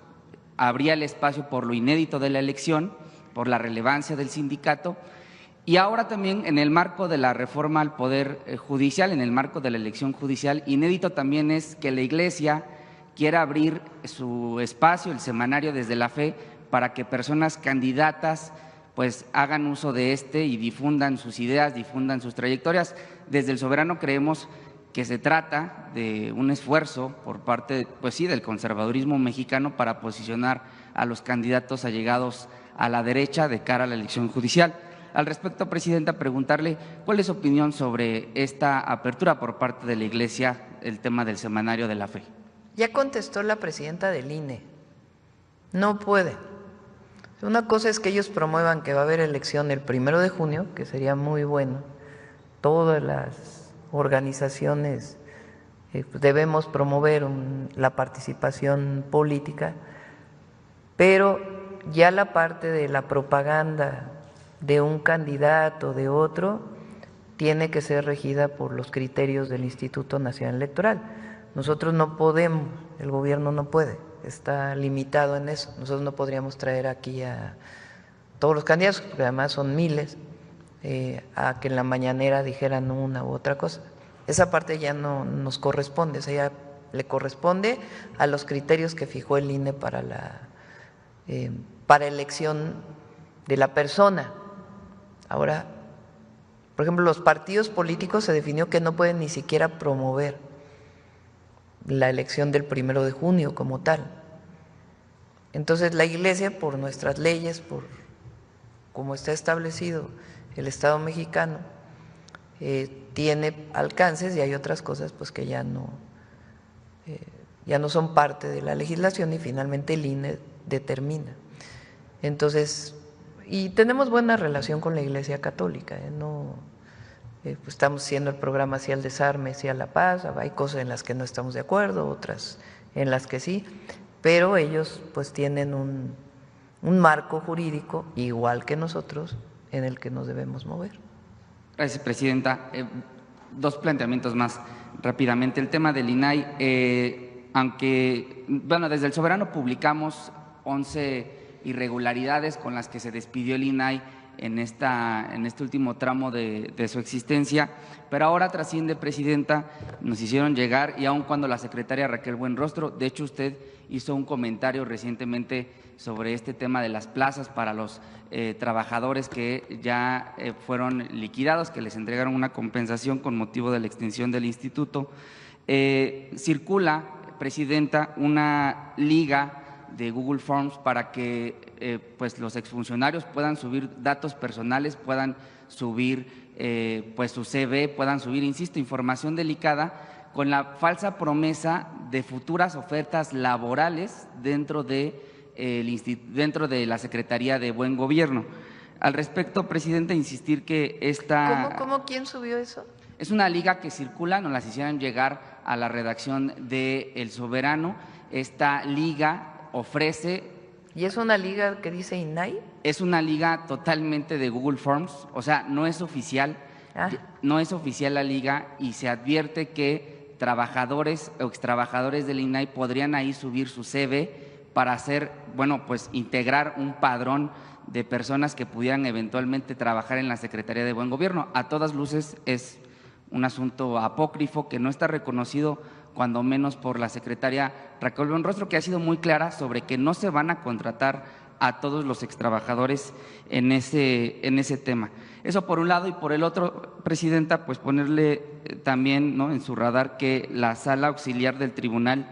abría el espacio por lo inédito de la elección, por la relevancia del sindicato, y ahora también en el marco de la reforma al Poder Judicial, en el marco de la elección judicial, inédito también es que la Iglesia quiera abrir su espacio, el semanario Desde la Fe, para que personas candidatas pues hagan uso de y difundan sus ideas, difundan sus trayectorias. Desde El Soberano creemos que se trata de un esfuerzo por parte, pues sí, del conservadurismo mexicano para posicionar a los candidatos allegados a la derecha de cara a la elección judicial. Al respecto, Presidenta, preguntarle cuál es su opinión sobre esta apertura por parte de la Iglesia, el tema del semanario de la fe. Ya contestó la presidenta del INE, no puede. Una cosa es que ellos promuevan que va a haber elección el 1 de junio, que sería muy bueno. Todas las organizaciones debemos promover la participación política, pero ya la parte de la propaganda de un candidato, de otro, tiene que ser regida por los criterios del Instituto Nacional Electoral. Nosotros no podemos, el gobierno no puede, está limitado en eso. Nosotros no podríamos traer aquí a todos los candidatos, porque además son miles, a que en la mañanera dijeran una u otra cosa. Esa parte ya no nos corresponde, o sea, ya le corresponde a los criterios que fijó el INE para elección de la persona. Ahora, por ejemplo, los partidos políticos se definió que no pueden ni siquiera promover la elección del 1 de junio como tal. Entonces, la Iglesia, por nuestras leyes, por como está establecido el Estado mexicano, tiene alcances, y hay otras cosas pues que ya no son parte de la legislación, y finalmente el INE determina. Entonces, y tenemos buena relación con la Iglesia Católica, pues estamos haciendo el programa hacia el desarme, hacia la paz. Hay cosas en las que no estamos de acuerdo, otras en las que sí, pero ellos pues tienen un marco jurídico igual que nosotros en el que nos debemos mover. Gracias, Presidenta. Dos planteamientos más rápidamente. El tema del INAI, aunque, bueno, desde El Soberano publicamos 11 irregularidades con las que se despidió el INAI en este último tramo de su existencia, pero ahora trasciende, Presidenta, nos hicieron llegar, y aun cuando la secretaria Raquel Buenrostro, de hecho usted hizo un comentario recientemente sobre este tema de las plazas para los trabajadores que ya fueron liquidados, que les entregaron una compensación con motivo de la extinción del instituto. Circula, Presidenta, una liga de Google Forms para que pues los exfuncionarios puedan subir datos personales, puedan subir pues su CV, puedan subir, insisto, información delicada con la falsa promesa de futuras ofertas laborales dentro de la Secretaría de Buen Gobierno. Al respecto, Presidenta, insistir que esta… ¿Cómo? ¿Quién subió eso? Es una liga que circula, nos las hicieron llegar a la redacción de El Soberano. Esta liga ofrece… ¿Y es una liga que dice INAI? Es una liga totalmente de Google Forms, o sea, no es oficial, no es oficial la liga, y se advierte que trabajadores o extrabajadores del INAI podrían ahí subir su CV para hacer, bueno, pues integrar un padrón de personas que pudieran eventualmente trabajar en la Secretaría de Buen Gobierno. A todas luces es un asunto apócrifo que no está reconocido, cuando menos por la secretaria Raquel Buenrostro, que ha sido muy clara sobre que no se van a contratar a todos los extrabajadores en ese tema. Eso por un lado, y por el otro, Presidenta, pues ponerle también, ¿no?, en su radar que la Sala Auxiliar del Tribunal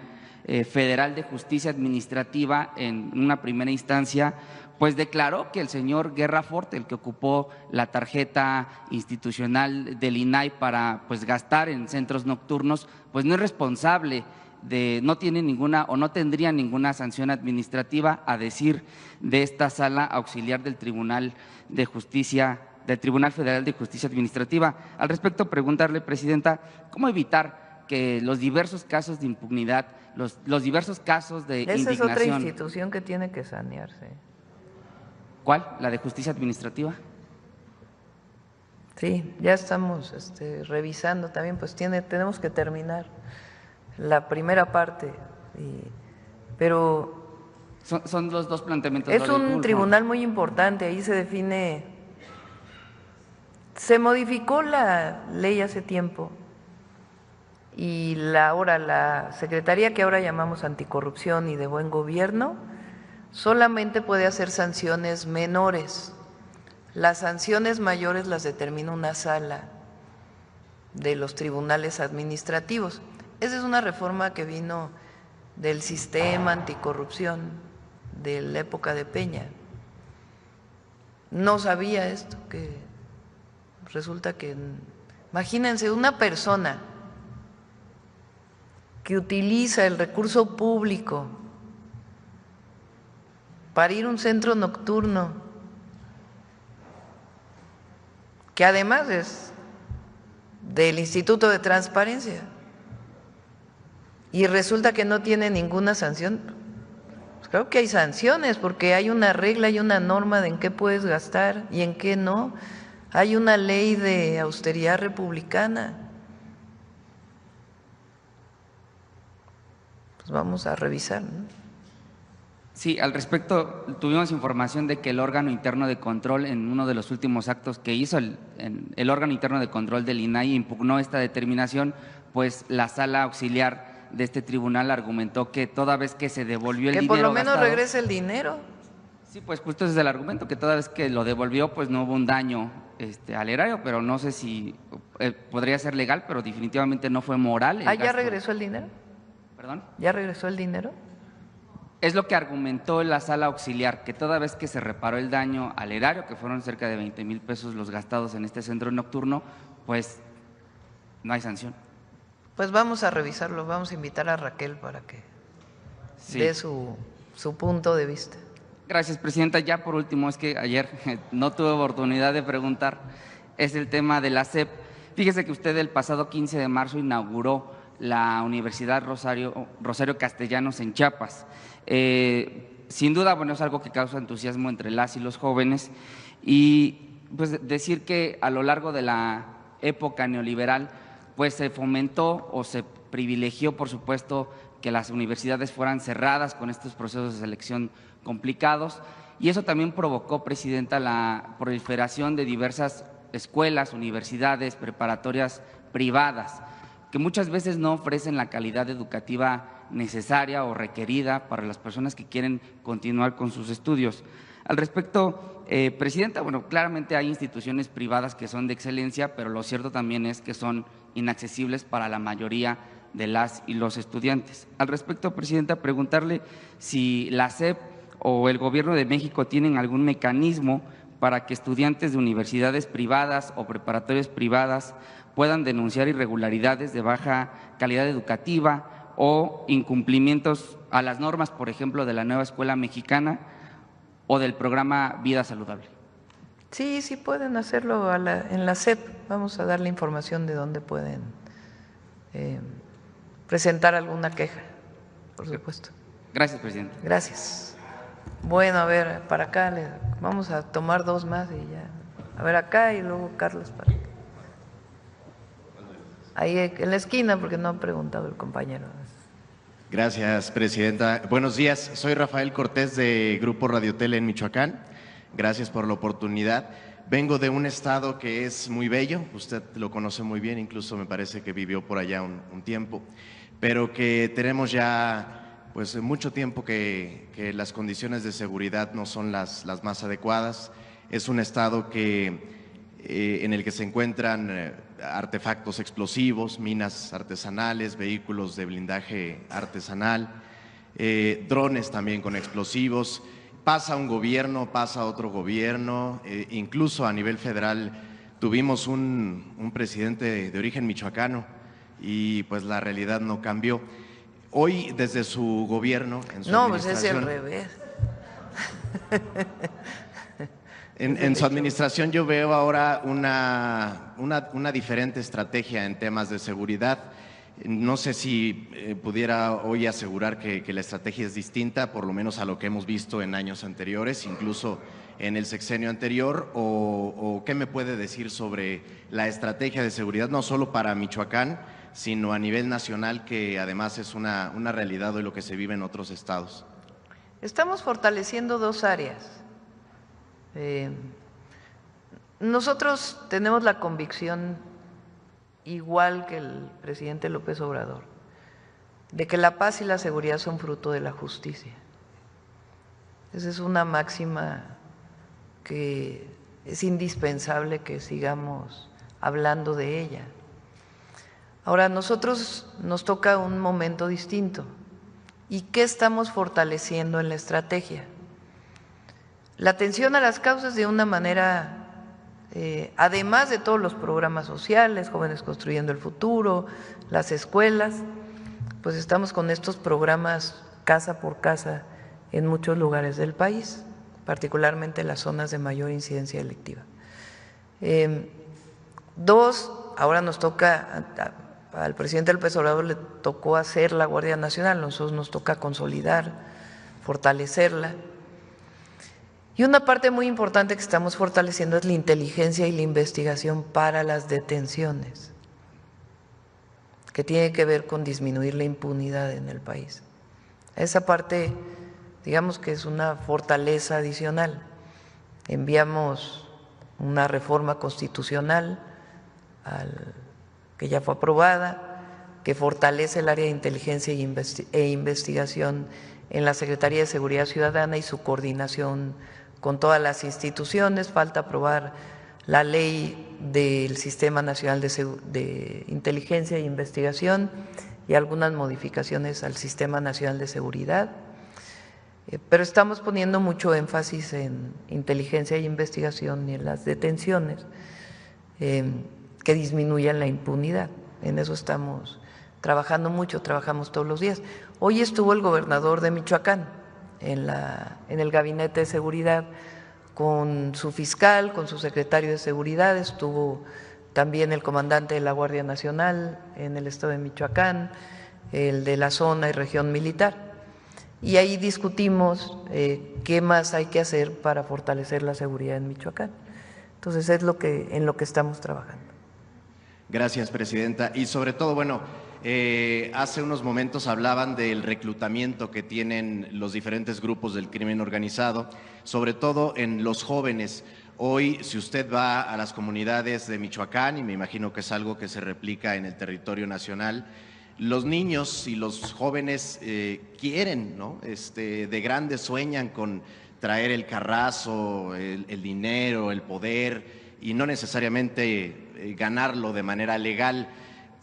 Federal de Justicia Administrativa, en una primera instancia, pues declaró que el señor Guerra Fort, el que ocupó la tarjeta institucional del INAI para pues gastar en centros nocturnos, pues no es responsable no tiene ninguna o no tendría ninguna sanción administrativa, a decir de esta Sala Auxiliar del Tribunal de Justicia, del Tribunal Federal de Justicia Administrativa. Al respecto, preguntarle, Presidenta, ¿cómo evitar que los diversos casos de impunidad, los diversos casos de indignación… Esa es otra institución que tiene que sanearse. ¿Cuál? ¿La de Justicia Administrativa? Sí, ya estamos revisando también, pues tenemos que terminar la primera parte, pero… Son los dos planteamientos. Es un tribunal muy importante, ahí se define… Se modificó la ley hace tiempo y ahora la Secretaría, que ahora llamamos Anticorrupción y de Buen Gobierno, solamente puede hacer sanciones menores. Las sanciones mayores las determina una sala de los tribunales administrativos. Esa es una reforma que vino del sistema anticorrupción de la época de Peña. No sabía esto, que resulta que, imagínense, una persona que utiliza el recurso público para ir a un centro nocturno, que además es del Instituto de Transparencia, y resulta que no tiene ninguna sanción. Pues claro que hay sanciones, porque hay una regla y una norma de en qué puedes gastar y en qué no. Hay una ley de austeridad republicana. Pues vamos a revisar, ¿no? Sí, al respecto tuvimos información de que el órgano interno de control, en uno de los últimos actos que hizo el órgano interno de control del INAI, impugnó esta determinación, pues la sala auxiliar de este tribunal argumentó que toda vez que se devolvió el dinero… Que por lo menos gastado, regrese el dinero. Sí, pues justo ese es el argumento, que toda vez que lo devolvió, pues no hubo un daño al erario, pero no sé si podría ser legal, pero definitivamente no fue moral. ¿Ya regresó el dinero? ¿Perdón? ¿Ya regresó el dinero? Es lo que argumentó la sala auxiliar, que toda vez que se reparó el daño al erario, que fueron cerca de 20,000 pesos los gastados en este centro nocturno, pues no hay sanción. Pues vamos a revisarlo, vamos a invitar a Raquel para que dé su punto de vista. Gracias, Presidenta. Ya por último, es que ayer no tuve oportunidad de preguntar, es el tema de la SEP. Fíjese que usted el pasado 15 de marzo inauguró la Universidad Rosario Castellanos en Chiapas. Sin duda, bueno, es algo que causa entusiasmo entre las y los jóvenes, y pues decir que a lo largo de la época neoliberal pues se fomentó o se privilegió, por supuesto, que las universidades fueran cerradas con estos procesos de selección complicados, y eso también provocó, Presidenta, la proliferación de diversas escuelas, universidades, preparatorias privadas, que muchas veces no ofrecen la calidad educativa necesaria o requerida para las personas que quieren continuar con sus estudios. Al respecto, Presidenta, bueno, claramente hay instituciones privadas que son de excelencia, pero lo cierto también es que son inaccesibles para la mayoría de las y los estudiantes. Al respecto, Presidenta, preguntarle si la SEP o el Gobierno de México tienen algún mecanismo para que estudiantes de universidades privadas o preparatorias privadas puedan denunciar irregularidades de baja calidad educativa o incumplimientos a las normas, por ejemplo, de la nueva escuela mexicana o del programa Vida Saludable. Sí, sí pueden hacerlo en la SEP. Vamos a darle información de dónde pueden presentar alguna queja, por supuesto. Gracias, Presidente. Gracias. Bueno, a ver, para acá, vamos a tomar dos más y ya. A ver, acá y luego Carlos para acá. Ahí en la esquina, porque no ha preguntado el compañero. Gracias, Presidenta. Buenos días, soy Rafael Cortés de Grupo Radio Tele en Michoacán. Gracias por la oportunidad. Vengo de un estado que es muy bello, usted lo conoce muy bien, incluso me parece que vivió por allá un tiempo, pero que tenemos ya pues mucho tiempo que las condiciones de seguridad no son las más adecuadas. Es un estado en el que se encuentran artefactos explosivos, minas artesanales, vehículos de blindaje artesanal, drones también con explosivos. Pasa un gobierno, pasa otro gobierno, incluso a nivel federal tuvimos un presidente de origen michoacano y pues la realidad no cambió. Hoy desde su gobierno, en su administración… pues es el revés. En su administración yo veo ahora una diferente estrategia en temas de seguridad. No sé si pudiera hoy asegurar que la estrategia es distinta, por lo menos a lo que hemos visto en años anteriores, incluso en el sexenio anterior, o qué me puede decir sobre la estrategia de seguridad, no solo para Michoacán, sino a nivel nacional, que además es una realidad de lo que se vive en otros estados. Estamos fortaleciendo dos áreas. Nosotros tenemos la convicción, igual que el presidente López Obrador, de que la paz y la seguridad son fruto de la justicia. Esa es una máxima que es indispensable que sigamos hablando de ella. Ahora, a nosotros nos toca un momento distinto. ¿Y qué estamos fortaleciendo en la estrategia? La atención a las causas de una manera… además de todos los programas sociales, Jóvenes Construyendo el Futuro, las escuelas, pues estamos con estos programas casa por casa en muchos lugares del país, particularmente en las zonas de mayor incidencia delictiva. Dos, ahora nos toca, al presidente López Obrador le tocó hacer la Guardia Nacional, a nosotros nos toca consolidar, fortalecerla. Y una parte muy importante que estamos fortaleciendo es la inteligencia y la investigación para las detenciones, que tiene que ver con disminuir la impunidad en el país. Esa parte, digamos que es una fortaleza adicional. Enviamos una reforma constitucional que ya fue aprobada, que fortalece el área de inteligencia e investigación en la Secretaría de Seguridad Ciudadana y su coordinación con todas las instituciones. Falta aprobar la ley del Sistema Nacional de Inteligencia e Investigación y algunas modificaciones al Sistema Nacional de Seguridad, pero estamos poniendo mucho énfasis en inteligencia e investigación y en las detenciones que disminuyan la impunidad. En eso estamos trabajando mucho, trabajamos todos los días. Hoy estuvo el gobernador de Michoacán en el Gabinete de Seguridad con su fiscal, con su secretario de Seguridad, estuvo también el comandante de la Guardia Nacional en el estado de Michoacán, el de la zona y región militar. Y ahí discutimos qué más hay que hacer para fortalecer la seguridad en Michoacán. Entonces es en lo que estamos trabajando. Gracias, Presidenta. Y sobre todo, bueno, Hace unos momentos hablaban del reclutamiento que tienen los diferentes grupos del crimen organizado, sobre todo en los jóvenes. Hoy, si usted va a las comunidades de Michoacán, y me imagino que es algo que se replica en el territorio nacional, los niños y los jóvenes quieren, ¿no? De grandes sueñan con traer el carrazo, el dinero, el poder, y no necesariamente ganarlo de manera legal.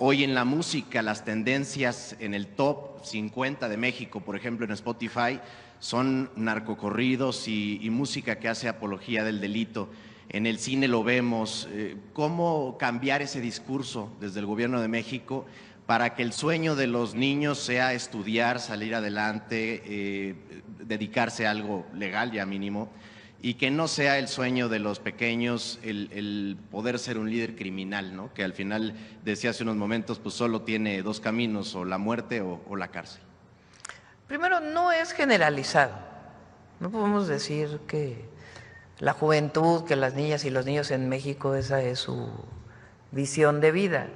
Hoy en la música, las tendencias en el top 50 de México, por ejemplo, en Spotify, son narcocorridos y música que hace apología del delito. En el cine lo vemos. ¿Cómo cambiar ese discurso desde el Gobierno de México para que el sueño de los niños sea estudiar, salir adelante, dedicarse a algo legal ya mínimo, y que no sea el sueño de los pequeños el poder ser un líder criminal, ¿no? Que al final, decía hace unos momentos, pues solo tiene dos caminos, o la muerte o la cárcel? Primero, no es generalizado. No podemos decir que la juventud, que las niñas y los niños en México, esa es su visión de vida.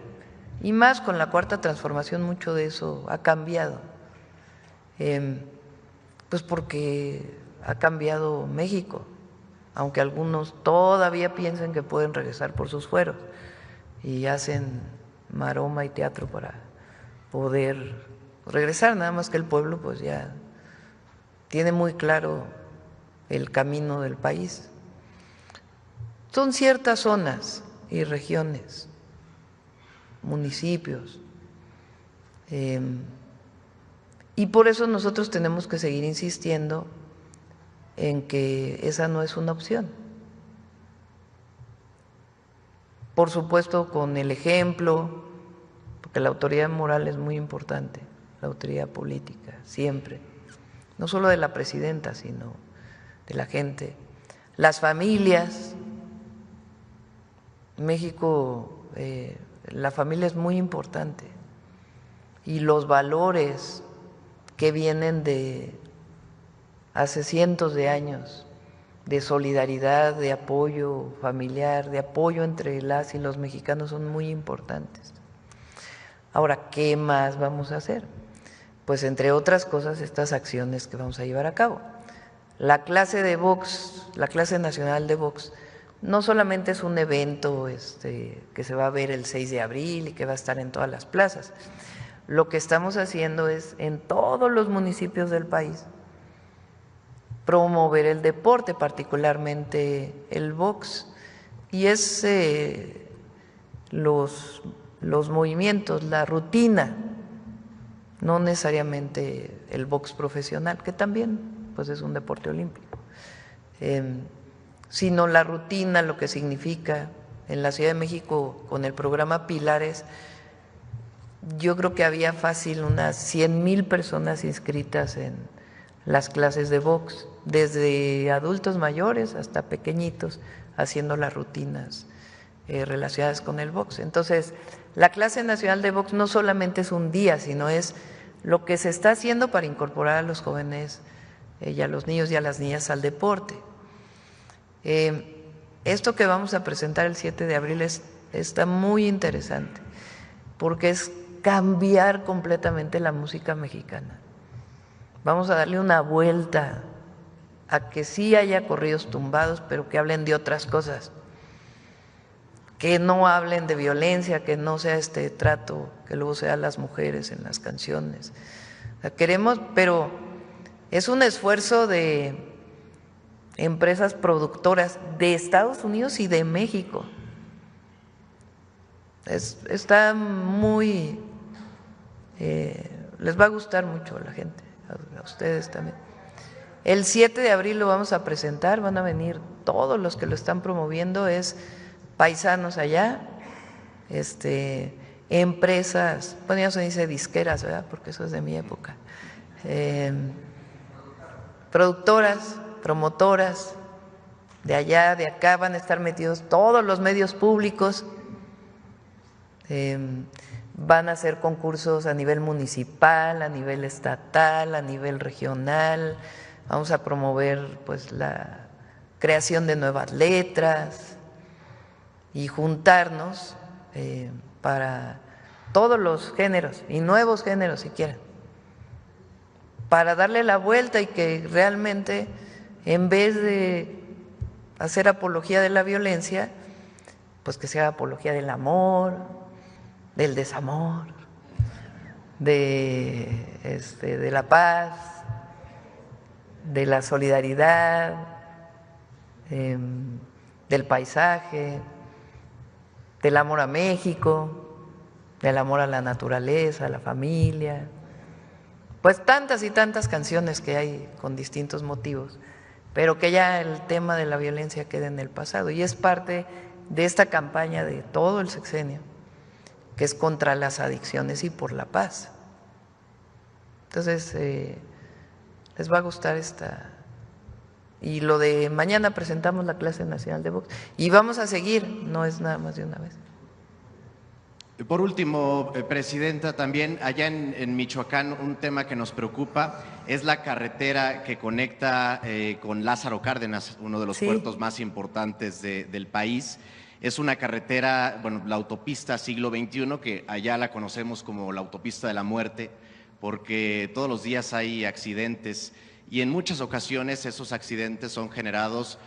Y más con la Cuarta Transformación, mucho de eso ha cambiado. Pues porque ha cambiado México, aunque algunos todavía piensen que pueden regresar por sus fueros y hacen maroma y teatro para poder regresar, nada más que el pueblo pues ya tiene muy claro el camino del país. Son ciertas zonas y regiones, municipios, y por eso nosotros tenemos que seguir insistiendo en que esa no es una opción. Por supuesto, con el ejemplo, porque la autoridad moral es muy importante, la autoridad política, siempre, no solo de la presidenta, sino de la gente, las familias. En México, la familia es muy importante, y los valores que vienen de hace cientos de años, de solidaridad, de apoyo familiar, de apoyo entre las y los mexicanos, son muy importantes. Ahora, ¿qué más vamos a hacer? Pues entre otras cosas, estas acciones que vamos a llevar a cabo. La clase de box, la clase nacional de box, no solamente es un evento que se va a ver el 6 de abril y que va a estar en todas las plazas. Lo que estamos haciendo es, en todos los municipios del país, promover el deporte, particularmente el box, y es los movimientos, la rutina, no necesariamente el box profesional, que también pues es un deporte olímpico, sino la rutina, lo que significa. En la Ciudad de México, con el programa Pilares, yo creo que había fácil unas 100,000 personas inscritas en las clases de box, desde adultos mayores hasta pequeñitos, haciendo las rutinas relacionadas con el box. Entonces, la clase nacional de box no solamente es un día, sino es lo que se está haciendo para incorporar a los jóvenes y a los niños y a las niñas al deporte. Esto que vamos a presentar el 7 de abril está muy interesante, porque es cambiar completamente la música mexicana. Vamos a darle una vuelta a que sí haya corridos tumbados, pero que hablen de otras cosas, que no hablen de violencia, que no sea este trato que luego se da a las mujeres en las canciones. O sea, queremos, pero es un esfuerzo de empresas productoras de Estados Unidos y de México. Está muy… les va a gustar mucho a la gente, a ustedes también. El 7 de abril lo vamos a presentar, van a venir todos los que lo están promoviendo, es paisanos allá, empresas, bueno, ya se dice disqueras, ¿verdad? Porque eso es de mi época, productoras, promotoras, de allá, de acá, van a estar metidos todos los medios públicos, van a hacer concursos a nivel municipal, a nivel estatal, a nivel regional. Vamos a promover pues la creación de nuevas letras y juntarnos para todos los géneros y nuevos géneros si quieren, para darle la vuelta y que realmente en vez de hacer apología de la violencia, pues que sea apología del amor, del desamor, de la paz, de la solidaridad, del paisaje, del amor a México, del amor a la naturaleza, a la familia, pues tantas y tantas canciones que hay con distintos motivos, pero que ya el tema de la violencia quede en el pasado y es parte de esta campaña de todo el sexenio, que es contra las adicciones y por la paz. Entonces, les va a gustar esta. Y lo de mañana presentamos la clase nacional de box y vamos a seguir, no es nada más de una vez. Por último, Presidenta, también allá en Michoacán un tema que nos preocupa es la carretera que conecta con Lázaro Cárdenas, uno de los puertos más importantes del país. Es una carretera, bueno, la autopista siglo XXI, que allá la conocemos como la autopista de la muerte, porque todos los días hay accidentes y en muchas ocasiones esos accidentes son generados,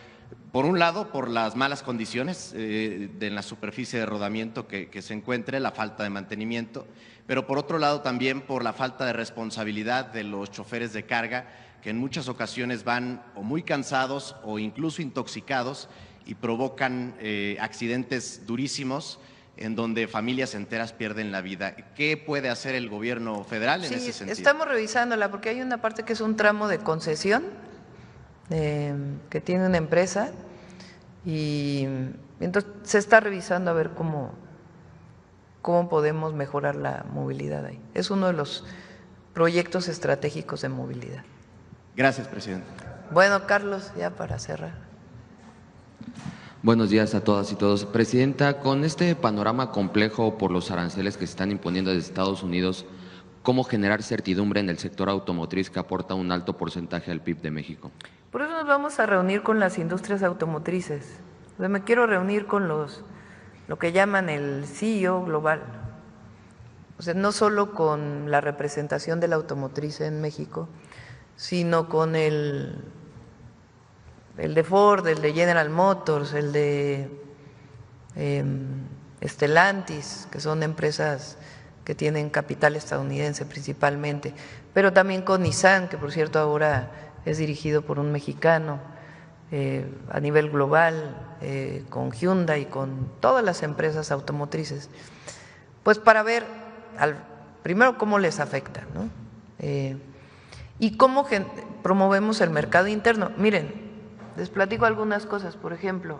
por un lado, por las malas condiciones de la superficie de rodamiento que se encuentre, la falta de mantenimiento, pero por otro lado también por la falta de responsabilidad de los choferes de carga, que en muchas ocasiones van o muy cansados o incluso intoxicados y provocan accidentes durísimos en donde familias enteras pierden la vida. ¿Qué puede hacer el gobierno federal en ese sentido? Estamos revisándola porque hay una parte que es un tramo de concesión que tiene una empresa y entonces se está revisando a ver cómo podemos mejorar la movilidad ahí. Es uno de los proyectos estratégicos de movilidad. Gracias, Presidente. Bueno, Carlos, ya para cerrar. Buenos días a todas y todos. Presidenta, con este panorama complejo por los aranceles que se están imponiendo desde Estados Unidos, ¿cómo generar certidumbre en el sector automotriz que aporta un alto porcentaje al PIB de México? Por eso nos vamos a reunir con las industrias automotrices. Me quiero reunir con lo que llaman el CEO global. O sea, no solo con la representación de la automotriz en México, sino con el de Ford, el de General Motors, el de Stellantis, que son empresas que tienen capital estadounidense principalmente, pero también con Nissan, que por cierto ahora es dirigido por un mexicano, a nivel global, con Hyundai, con todas las empresas automotrices, pues para ver primero cómo les afecta, ¿no? Y cómo promovemos el mercado interno. Miren, les platico algunas cosas. Por ejemplo,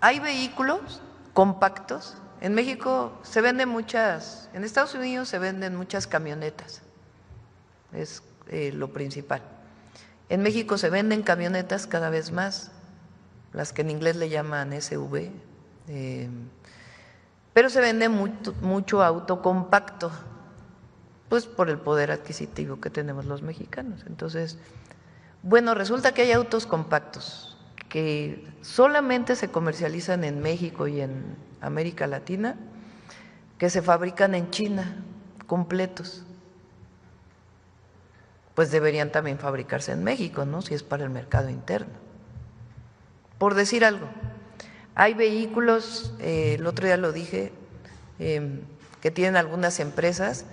hay vehículos compactos. En México se venden muchas, en Estados Unidos se venden muchas camionetas, es lo principal. En México se venden camionetas cada vez más, las que en inglés le llaman SUV, pero se vende mucho auto compacto, pues por el poder adquisitivo que tenemos los mexicanos. Entonces, bueno, resulta que hay autos compactos que solamente se comercializan en México y en América Latina, que se fabrican en China, completos. Pues deberían también fabricarse en México, ¿no? Si es para el mercado interno. Por decir algo, hay vehículos, el otro día lo dije, que tienen algunas empresas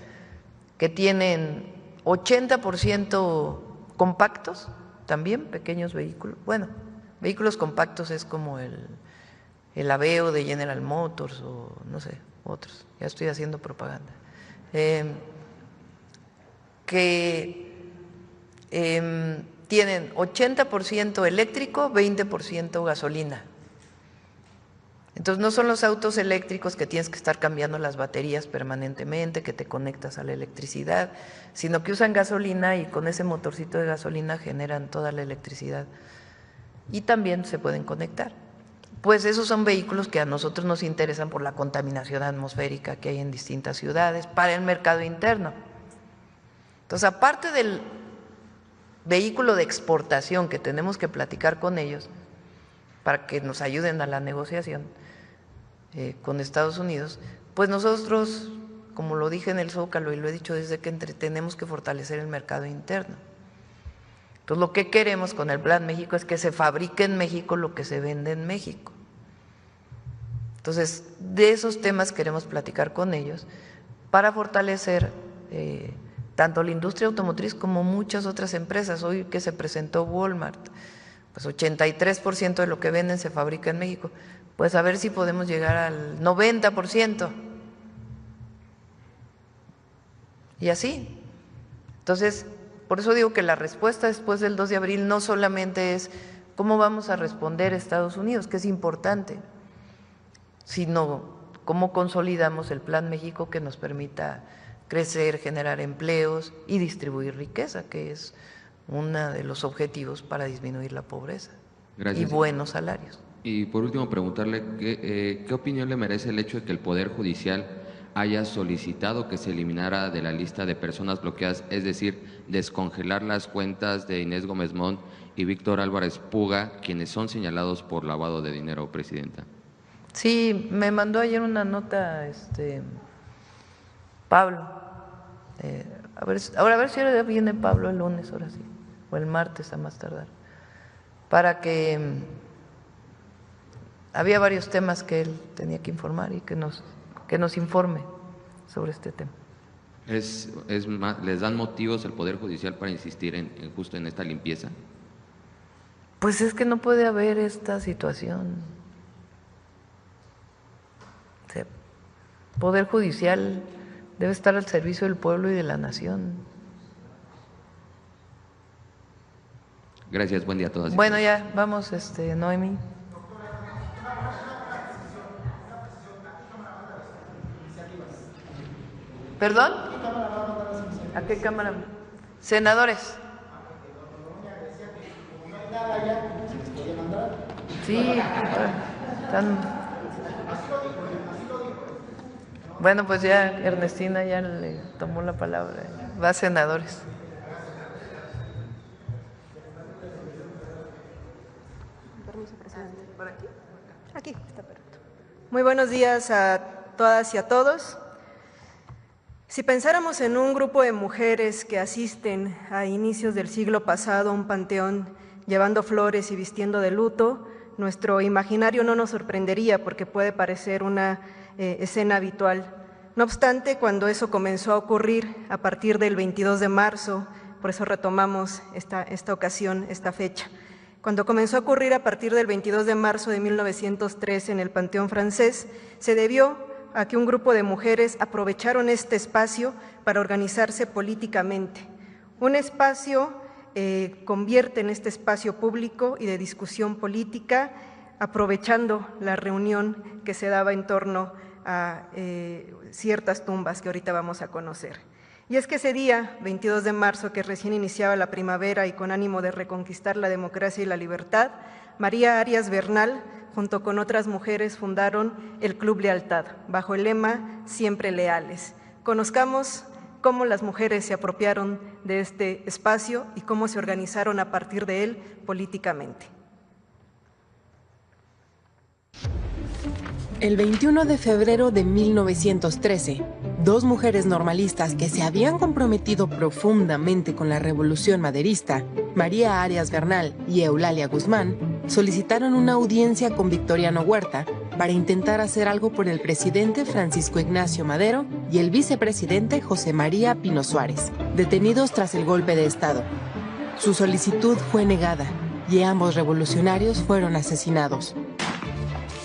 que tienen 80% compactos, también pequeños vehículos. Bueno, vehículos compactos es como el Aveo de General Motors o no sé, otros. Ya estoy haciendo propaganda. Que tienen 80% eléctrico, 20% gasolina. Entonces no son los autos eléctricos que tienes que estar cambiando las baterías permanentemente, que te conectas a la electricidad, sino que usan gasolina y con ese motorcito de gasolina generan toda la electricidad y también se pueden conectar. Pues esos son vehículos que a nosotros nos interesan por la contaminación atmosférica que hay en distintas ciudades para el mercado interno. Entonces, aparte del vehículo de exportación que tenemos que platicar con ellos para que nos ayuden a la negociación con Estados Unidos, pues nosotros, como lo dije en el Zócalo y lo he dicho desde que entré, tenemos que fortalecer el mercado interno. Entonces, lo que queremos con el Plan México es que se fabrique en México lo que se vende en México. Entonces, de esos temas queremos platicar con ellos para fortalecer tanto la industria automotriz como muchas otras empresas. Hoy que se presentó Walmart, pues 83% de lo que venden se fabrica en México. Pues a ver si podemos llegar al 90%. Y así. Entonces, por eso digo que la respuesta después del 2 de abril no solamente es cómo vamos a responder a Estados Unidos, que es importante, sino cómo consolidamos el Plan México que nos permita crecer, generar empleos y distribuir riqueza, que es uno de los objetivos para disminuir la pobreza. Gracias. Y buenos salarios. Y por último, preguntarle qué opinión le merece el hecho de que el Poder Judicial haya solicitado que se eliminara de la lista de personas bloqueadas, es decir, descongelar las cuentas de Inés Gómez Mont y Víctor Álvarez Puga, quienes son señalados por lavado de dinero, Presidenta. Sí, me mandó ayer una nota Pablo. A ver si ahora viene Pablo el lunes, ahora sí, o el martes a más tardar, para que había varios temas que él tenía que informar y que nos informe sobre este tema. ¿Les dan motivos el Poder Judicial para insistir justo en esta limpieza? Pues es que no puede haber esta situación. El Poder Judicial debe estar al servicio del pueblo y de la nación. Gracias, buen día a todas. Bueno, ya, vamos, Noemí. ¿Perdón? ¿A qué cámara? Senadores. Sí, están... Bueno, pues ya Ernestina ya le tomó la palabra. Va a senadores. Permiso, presidente. ¿Por aquí? Aquí, está perfecto. Muy buenos días a todas y a todos. Si pensáramos en un grupo de mujeres que asisten a inicios del siglo pasado a un panteón llevando flores y vistiendo de luto, nuestro imaginario no nos sorprendería porque puede parecer una escena habitual. No obstante, cuando eso comenzó a ocurrir a partir del 22 de marzo, por eso retomamos esta ocasión, esta fecha, cuando comenzó a ocurrir a partir del 22 de marzo de 1913 en el Panteón Francés, se debió a que un grupo de mujeres aprovecharon este espacio para organizarse políticamente. Un espacio convierte en este espacio público y de discusión política, aprovechando la reunión que se daba en torno a ciertas tumbas que ahorita vamos a conocer. Y es que ese día, 22 de marzo, que recién iniciaba la primavera y con ánimo de reconquistar la democracia y la libertad, María Arias Bernal, junto con otras mujeres, fundaron el Club Lealtad, bajo el lema Siempre Leales. Conozcamos cómo las mujeres se apropiaron de este espacio y cómo se organizaron a partir de él políticamente. El 21 de febrero de 1913, dos mujeres normalistas que se habían comprometido profundamente con la revolución maderista, María Arias Bernal y Eulalia Guzmán, solicitaron una audiencia con Victoriano Huerta para intentar hacer algo por el presidente Francisco Ignacio Madero y el vicepresidente José María Pino Suárez, detenidos tras el golpe de Estado. Su solicitud fue negada y ambos revolucionarios fueron asesinados.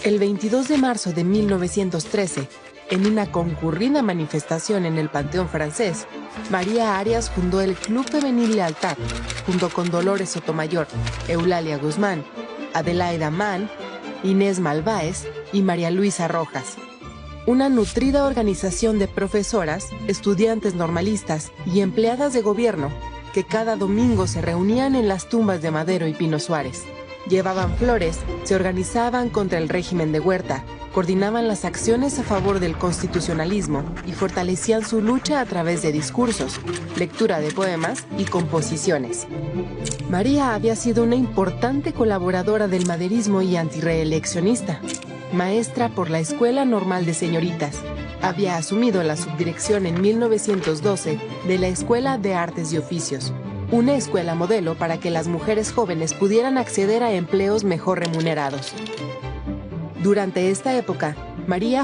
El 22 de marzo de 1913, en una concurrida manifestación en el Panteón Francés, María Arias fundó el Club Femenil Lealtad, junto con Dolores Sotomayor, Eulalia Guzmán, Adelaida Mann, Inés Malváez y María Luisa Rojas. Una nutrida organización de profesoras, estudiantes normalistas y empleadas de gobierno que cada domingo se reunían en las tumbas de Madero y Pino Suárez. Llevaban flores, se organizaban contra el régimen de Huerta, coordinaban las acciones a favor del constitucionalismo y fortalecían su lucha a través de discursos, lectura de poemas y composiciones. María había sido una importante colaboradora del maderismo y antirreeleccionista, maestra por la Escuela Normal de Señoritas, había asumido la subdirección en 1912 de la Escuela de Artes y Oficios, una escuela modelo para que las mujeres jóvenes pudieran acceder a empleos mejor remunerados. Durante esta época, María